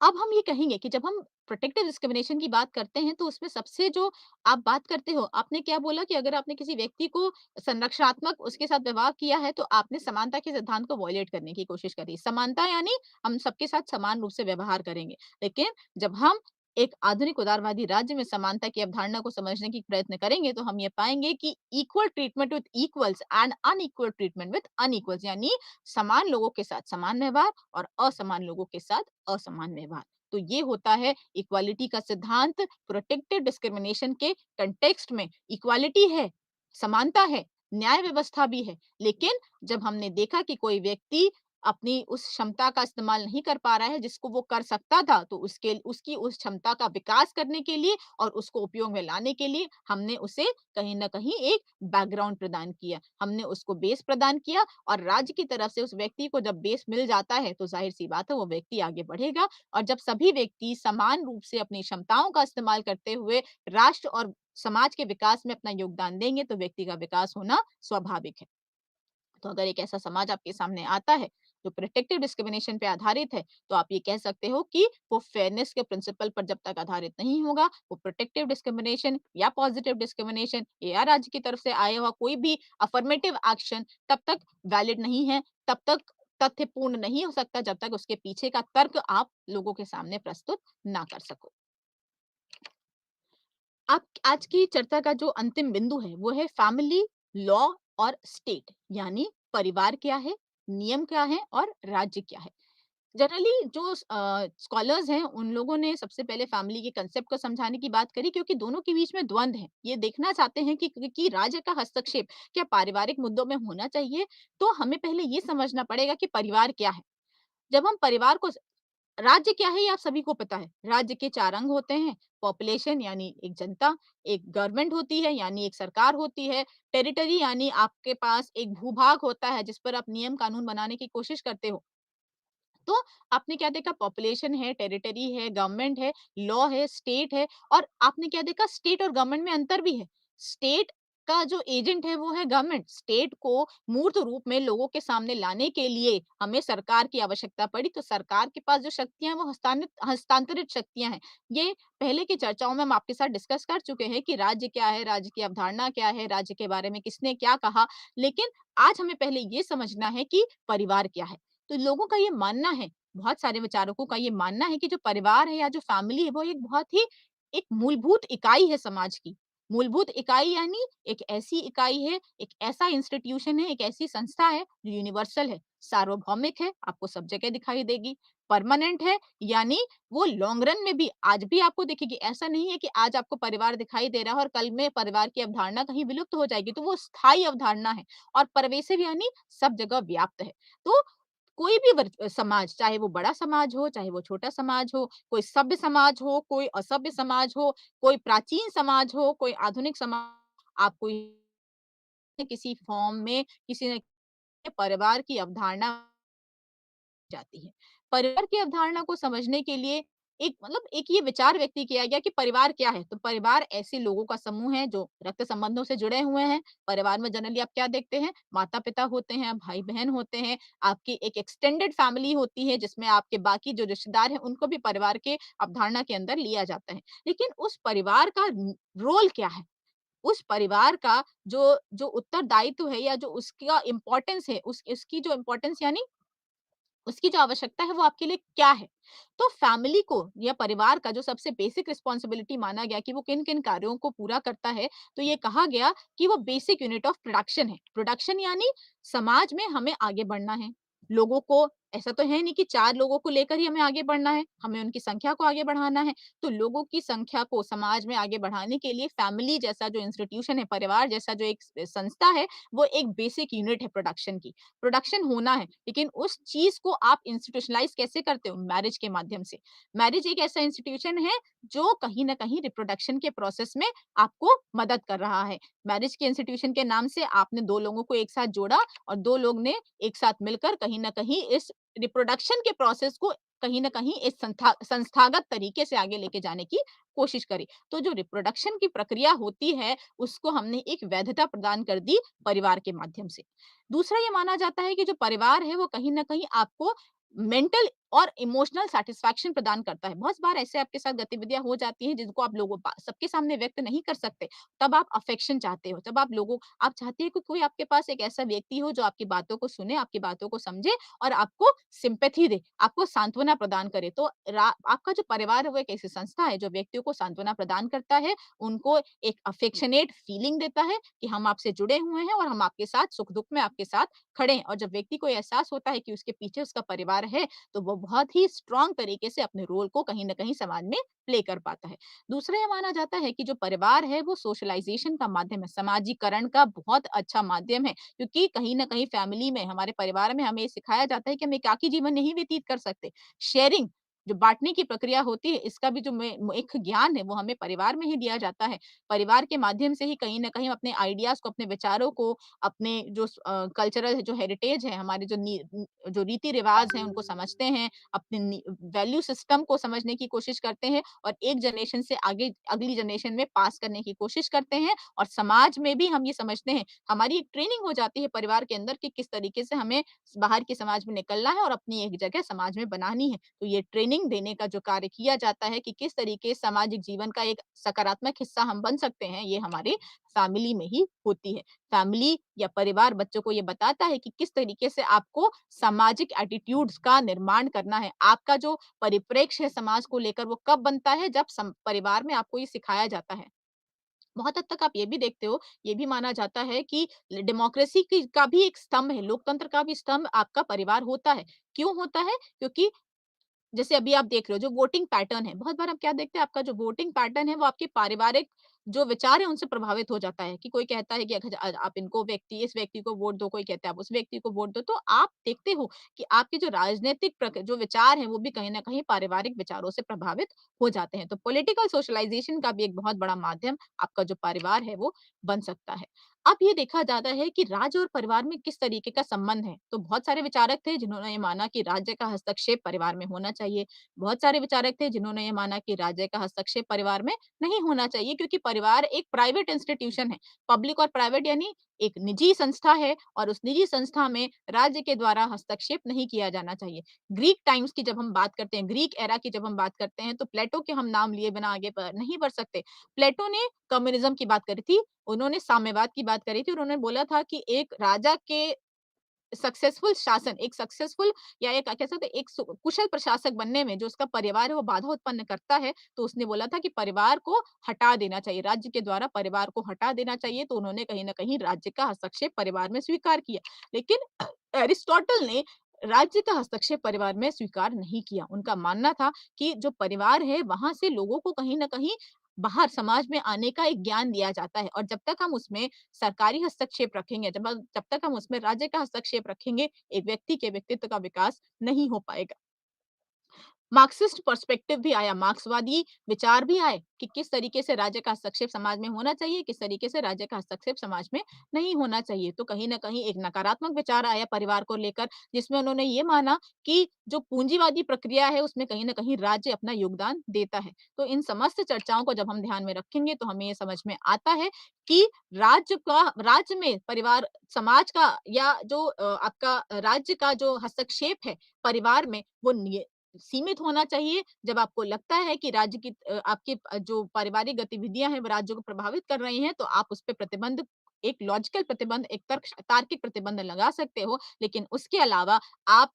अब हम ये कहेंगे कि जब हम प्रोटेक्टिव डिस्क्रिमिनेशन की बात करते हैं तो उसमें सबसे जो आप बात करते हो, आपने क्या बोला कि अगर आपने किसी व्यक्ति को संरक्षणात्मक उसके साथ व्यवहार किया है तो आपने समानता के सिद्धांत को वायलेट करने की कोशिश करी। समानता यानी हम सबके साथ समान रूप से व्यवहार करेंगे। लेकिन जब हम एक आधुनिक उदारवादी राज्य में समानता की अवधारणा को समझने की प्रयत्न करेंगे तो हम ये पाएंगे कि equal treatment with equals and unequal treatment with unequals यानी समान लोगों के साथ समान व्यवहार और असमान लोगों के साथ असमान व्यवहार। तो ये होता है इक्वालिटी का सिद्धांत। प्रोटेक्टिव डिस्क्रिमिनेशन के कंटेक्स्ट में इक्वालिटी है, समानता है, न्याय व्यवस्था भी है। लेकिन जब हमने देखा कि कोई व्यक्ति अपनी उस क्षमता का इस्तेमाल नहीं कर पा रहा है जिसको वो कर सकता था, तो उसके उसकी उस क्षमता का विकास करने के लिए और उसको उपयोग में लाने के लिए हमने उसे कहीं न कहीं एक बैकग्राउंड प्रदान किया। हमने उसको बेस प्रदान किया और राज्य की तरफ से उस व्यक्ति को जब बेस मिल जाता है, तो ज़ाहिर-सी बात है वो व्यक्ति आगे बढ़ेगा और जब सभी व्यक्ति समान रूप से अपनी क्षमताओं का इस्तेमाल करते हुए राष्ट्र और समाज के विकास में अपना योगदान देंगे, तो व्यक्ति का विकास होना स्वाभाविक है। तो अगर एक ऐसा समाज आपके सामने आता है, जो प्रोटेक्टिव डिस्क्रिमिनेशन पे आधारित है, तो आप ये कह सकते हो कि वो फेयरनेस के प्रिंसिपल पर जब तक आधारित नहीं होगा, वो प्रोटेक्टिव डिस्क्रिमिनेशन या पॉजिटिव डिस्क्रिमिनेशन या राज्य की तरफ से आया हुआ कोई भी अफर्मेटिव एक्शन तब तक वैलिड नहीं है, तब तक तथ्यपूर्ण नहीं हो सकता, जब तक उसके पीछे का तर्क आप लोगों के सामने प्रस्तुत ना कर सको। आप आज की चर्चा का जो अंतिम बिंदु है, वो है फैमिली, लॉ और स्टेट यानी परिवार क्या है, नियम क्या है और राज्य क्या है। जनरली जो स्कॉलर्स हैं, उन लोगों ने सबसे पहले फैमिली के कांसेप्ट को समझाने की बात करी क्योंकि दोनों के बीच में द्वंद है। ये देखना चाहते हैं कि राज्य का हस्तक्षेप क्या पारिवारिक मुद्दों में होना चाहिए? तो हमें पहले ये समझना पड़ेगा कि परिवार क्या है? जब हम परिवार को राज्य क्या है ये आप सभी को पता है। राज्य के 4 अंग होते हैं, पॉपुलेशन यानी एक जनता, एक गवर्नमेंट होती है यानी एक सरकार होती है, टेरिटरी यानी आपके पास एक भूभाग होता है जिस पर आप नियम कानून बनाने की कोशिश करते हो। तो आपने क्या देखा पॉपुलेशन है, टेरिटरी है, गवर्नमेंट है, लॉ है, स्टेट है और आपने क्या देखा स्टेट और गवर्नमेंट में अंतर भी है। स्टेट इसका जो एजेंट है वो है गवर्नमेंट। स्टेट को मूर्त रूप में लोगों के सामने लाने के लिए हमें सरकार की आवश्यकता पड़ी, तो सरकार के पास जो शक्तियाँ हैं वो हस्तांतरित शक्तियाँ हैं। ये पहले की चर्चाओं में हम आपके साथ डिस्कस कर चुके हैं कि राज्य क्या है, राज्य की अवधारणा क्या है, राज्य के बारे में किसने क्या कहा। लेकिन आज हमें पहले ये समझना है कि परिवार क्या है। तो लोगों का ये मानना है, बहुत सारे विचारकों का ये मानना है कि जो परिवार है या जो फैमिली है वो एक बहुत ही एक मूलभूत इकाई है समाज की। मूलभूत इकाई यानी एक ऐसी इकाई है, एक ऐसा इंस्टीट्यूशन है, एक ऐसी संस्था है जो यूनिवर्सल है, सार्वभौमिक है, आपको सब जगह दिखाई देगी, परमानेंट है यानी वो लॉन्ग रन में भी आज भी आपको दिखेगी। ऐसा नहीं है कि आज आपको परिवार दिखाई दे रहा है और कल में परिवार की अवधारणा कहीं विलुप्त हो जाएगी, तो वो स्थायी अवधारणा है और परवेसिव यानी सब जगह व्याप्त है। तो कोई भी समाज, चाहे वो बड़ा समाज हो, चाहे वो छोटा समाज हो, कोई सभ्य समाज हो, कोई असभ्य समाज हो, कोई प्राचीन समाज हो, कोई आधुनिक समाज, आपको किसी फॉर्म में किसी न परिवार की अवधारणा जाती है। परिवार की अवधारणा को समझने के लिए एक मतलब एक ये विचार व्यक्त किया गया कि परिवार क्या है? तो परिवार ऐसे लोगों का समूह है जो रक्त संबंधों से जुड़े हुए हैं। परिवार में जनरली आप क्या देखते हैं? माता-पिता होते हैं, भाई-बहन होते हैं, आपकी एक एक्सटेंडेड फैमिली होती है जिसमें आपके बाकी जो रिश्तेदार हैं उनको भी परिवार के अवधारणा के अंदर लिया जाता है। लेकिन उस परिवार का रोल क्या है? उस परिवार का जो जो उत्तरदायित्व है या जो उसका इम्पोर्टेंस है, उस इसकी जो इम्पोर्टेंस यानी उसकी जो आवश्यकता है वो आपके लिए क्या है? तो फैमिली को या परिवार का जो सबसे बेसिक रिस्पॉन्सिबिलिटी माना गया कि वो किन-किन कार्यों को पूरा करता है, तो ये कहा गया कि वो बेसिक यूनिट ऑफ प्रोडक्शन है। प्रोडक्शन यानी समाज में हमें आगे बढ़ना है। लोगों को ऐसा तो है नहीं कि 4 लोगों को लेकर ही हमें आगे बढ़ना है, हमें उनकी संख्या को आगे बढ़ाना है। तो लोगों की संख्या को समाज में आगे बढ़ाने के लिए फैमिली जैसा जो इंस्टीट्यूशन है, परिवार जैसा जो एक संस्था है, वो एक बेसिक यूनिट है प्रोडक्शन की। प्रोडक्शन होना है, लेकिन उस चीज़ को आप इंस्टीट्यूशनलाइज़ कैसे करते हो? मैरिज के माध्यम से। मैरिज एक ऐसा इंस्टीट्यूशन है, जो कहीं न कहीं रिप्रोडक्शन के प्रोसेस में आपको मदद कर रहा है। मैरिज के इंस्टीट्यूशन के नाम से आपने 2 लोगों को एक साथ जोड़ा और 2 लोग ने एक साथ मिलकर कहीं न कहीं इस रिप्रोडक्शन के प्रोसेस को कहीं न कहीं इस संस्थागत तरीके से आगे लेके जाने की कोशिश करी। तो जो रिप्रोडक्शन की प्रक्रिया होती है, उसको हमने एक वैधता प्रदान कर दी परिवार के माध्यम से। दूसरा ये माना जाता है कि जो परिवार है वो कहीं न कहीं आपको मेंटल और इमोशनल सैटिस्फैक्शन प्रदान करता है। बहुत बार ऐसे आपके साथ गतिविधियाँ हो जाती हैं जिनको आप लोगों सबके सामने व्यक्त नहीं कर सकते। तब आप अफेक्शन चाहते हो, तब आप चाहते हैं कि कोई आपके पास एक ऐसा व्यक्ति हो जो आपकी बातों को सुने, आपकी बातों को समझे और आपको सिम्पैथी दे, आपको सांत्वना प्रदान करे। तो आपका जो परिवार है वो एक ऐसी संस्था है जो व्यक्तियों को सांत्वना प्रदान करता है, उनको एक अफेक्शनेट फीलिंग देता है कि हम आपसे जुड़े हुए हैं और हम आपके साथ सुख-दुःख में आपके साथ खड़े हैं। और जब व्यक्ति को एहसास होता है कि उसके पीछे उसका परिवार है, तो वो बहुत ही स्ट्रॉन्ग तरीके से अपने रोल को कहीं न कहीं समाज में प्ले कर पाता है। दूसरा ये माना जाता है कि जो परिवार है वो सोशलाइज़ेशन का माध्यम है, समाजीकरण का बहुत अच्छा माध्यम है, क्योंकि कहीं न कहीं फैमिली में, हमारे परिवार में हमें सिखाया जाता है कि हम एकाकी जीवन नहीं व्यतीत कर सकते। शेयरिंग जो बाँटने की प्रक्रिया होती है, इसका भी जो एक ज्ञान है, वो हमें परिवार में ही दिया जाता है। परिवार के माध्यम से ही कहीं न कहीं अपने आइडियाज़ को, अपने विचारों को, अपने जो कल्चरल जो हेरिटेज है, हमारे जो रीति-रिवाज़ हैं, उनको समझते हैं, अपने वैल्यू सिस्टम को समझने की कोशिश करते हैं और एक जनरेशन से आगे अगली जनरेशन में पास करने की कोशिश करते हैं। और समाज में भी हम ये समझते हैं, हमारी एक ट्रेनिंग हो जाती है परिवार के अंदर कि किस तरीके से हमें बाहर के समाज में निकलना है और अपनी एक जगह समाज में बनानी है। तो ये ट्रेनिंग देने का जो कार्य किया जाता है कि किस तरीके सामाजिक जीवन का एक सकारात्मक हिस्सा हम बन सकते हैं, ये हमारे फैमिली में ही होती है। फैमिली या परिवार बच्चों को ये बताता है कि किस तरीके से आपको सामाजिक एटीट्यूड्स का निर्माण करना है। आपका जो परिप्रेक्ष्य है समाज को लेकर वो कब बनता है, जब परिवार में आपको ये सिखाया जाता है। बहुत हद तक आप ये भी देखते हो, ये भी माना जाता है कि डेमोक्रेसी की का भी एक स्तंभ है, लोकतंत्र का भी स्तंभ आपका परिवार होता है। क्यों होता है? क्योंकि जैसे अभी आप देख रहे हो जो वोटिंग पैटर्न है, बहुत बार आप क्या देखते हैं, आपका जो वोटिंग पैटर्न है वो आपके पारिवारिक जो विचार है उनसे प्रभावित हो जाता है कि कोई कहता है कि आप इनको इस व्यक्ति को वोट दो, कोई कहता है आप उस व्यक्ति को वोट दो। तो आप देखते हो कि आपके जो राजनीतिक जो विचार हैं वो भी कहीं न कहीं पारिवारिक विचारों से प्रभावित हो जाते हैं। तो पॉलिटिकल सोशलाइज़ेशन का भी एक बहुत बड़ा माध्यम आपका जो परिवार है वो बन सकता है। अब ये देखा जाता है कि राज्य और परिवार में किस तरीके का संबंध है। तो बहुत सारे विचारक थे जिन्होंने ये माना कि राज्य का हस्तक्षेप परिवार में होना चाहिए। बहुत सारे विचारक थे जिन्होंने ये माना कि राज्य का हस्तक्षेप परिवार में नहीं होना चाहिए, क्योंकि परिवार एक प्राइवेट इंस्टीट्यूशन है। पब्लिक और प्राइवेट यानी एक निजी संस्था है और उस निजी संस्था में राज्य के द्वारा हस्तक्षेप नहीं किया जाना चाहिए। ग्रीक टाइम्स की जब हम बात करते हैं, ग्रीक एरा की जब हम बात करते हैं, तो प्लेटो के हम नाम लिए बिना आगे नहीं बढ़ सकते। प्लेटो ने कम्युनिज्म की बात करी थी, उन्होंने साम्यवाद की बात करी थी और उन्होंने बोला था कि एक राजा के सक्सेसफुल शासन, एक सक्सेसफुल या एक कह सकते हैं एक कुशल प्रशासक बनने में जो उसका परिवार है वो बाधा उत्पन्न करता है, तो उसने बोला था कि परिवार को हटा देना चाहिए, राज्य के द्वारा परिवार को हटा देना चाहिए, तो उन्होंने कहीं न कहीं राज्य का हस्तक्षेप परिवार में स्वीकार किया। लेकिन एरिस्टोटल ने राज्य का हस्तक्षेप परिवार में स्वीकार नहीं किया। उनका मानना था कि जो परिवार है, वहाँ से लोगों को कहीं न कहीं बाहर समाज में आने का एक ज्ञान दिया जाता है और जब तक हम उसमें सरकारी हस्तक्षेप रखेंगे, जब तक हम उसमें राज्य का हस्तक्षेप रखेंगे, एक व्यक्ति के व्यक्तित्व का विकास नहीं हो पाएगा। मार्क्सिस्ट पर्सपेक्टिव भी आया, मार्क्सवादी विचार भी आए कि किस तरीके से राज्य का हस्तक्षेप समाज में होना चाहिए, किस तरीके से राज्य का हस्तक्षेप समाज में नहीं होना चाहिए। तो कहीं न कहीं एक नकारात्मक विचार आया परिवार को लेकर, जिसमें उन्होंने ये माना कि जो पूंजीवादी प्रक्रिया है, उसमें कहीं न कहीं राज्य अपना योगदान देता है। तो इन समस्त चर्चाओं को जब हम ध्यान में रखेंगे, तो हमें ये समझ में आता है कि राज्य में परिवार समाज का या जो आपका राज्य का जो हस्तक्षेप है परिवार में, वो सीमित होना चाहिए। जब आपको लगता है कि राज्य की आपकी जो पारिवारिक गतिविधियाँ हैं, वो राज्य को प्रभावित कर रही हैं, तो आप उस पे प्रतिबंध एक लॉजिकल प्रतिबंध, एक तार्किक प्रतिबंध लगा सकते हो। लेकिन उसके अलावा आप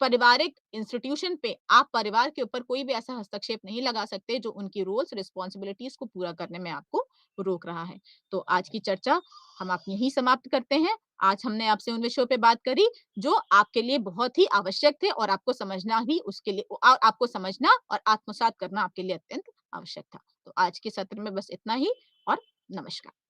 पारिवारिक इंस्टीट्यूशन पे आप परिवार के ऊपर कोई भी ऐसा हस्तक्षेप नहीं लगा सकते जो उनकी रोल्स रिस्पॉन्सिबिलिटीज को पूरा करने में आपको रोक रहा है। तो आज की चर्चा हम आप यहीं समाप्त करते हैं। आज हमने आपसे उन विषयों पे बात करी जो आपके लिए बहुत ही आवश्यक थे और आपको समझना भी उसके लिए आपको समझना और आत्मसात करना आपके लिए अत्यंत आवश्यक था। तो आज के सत्र में बस इतना ही और नमस्कार।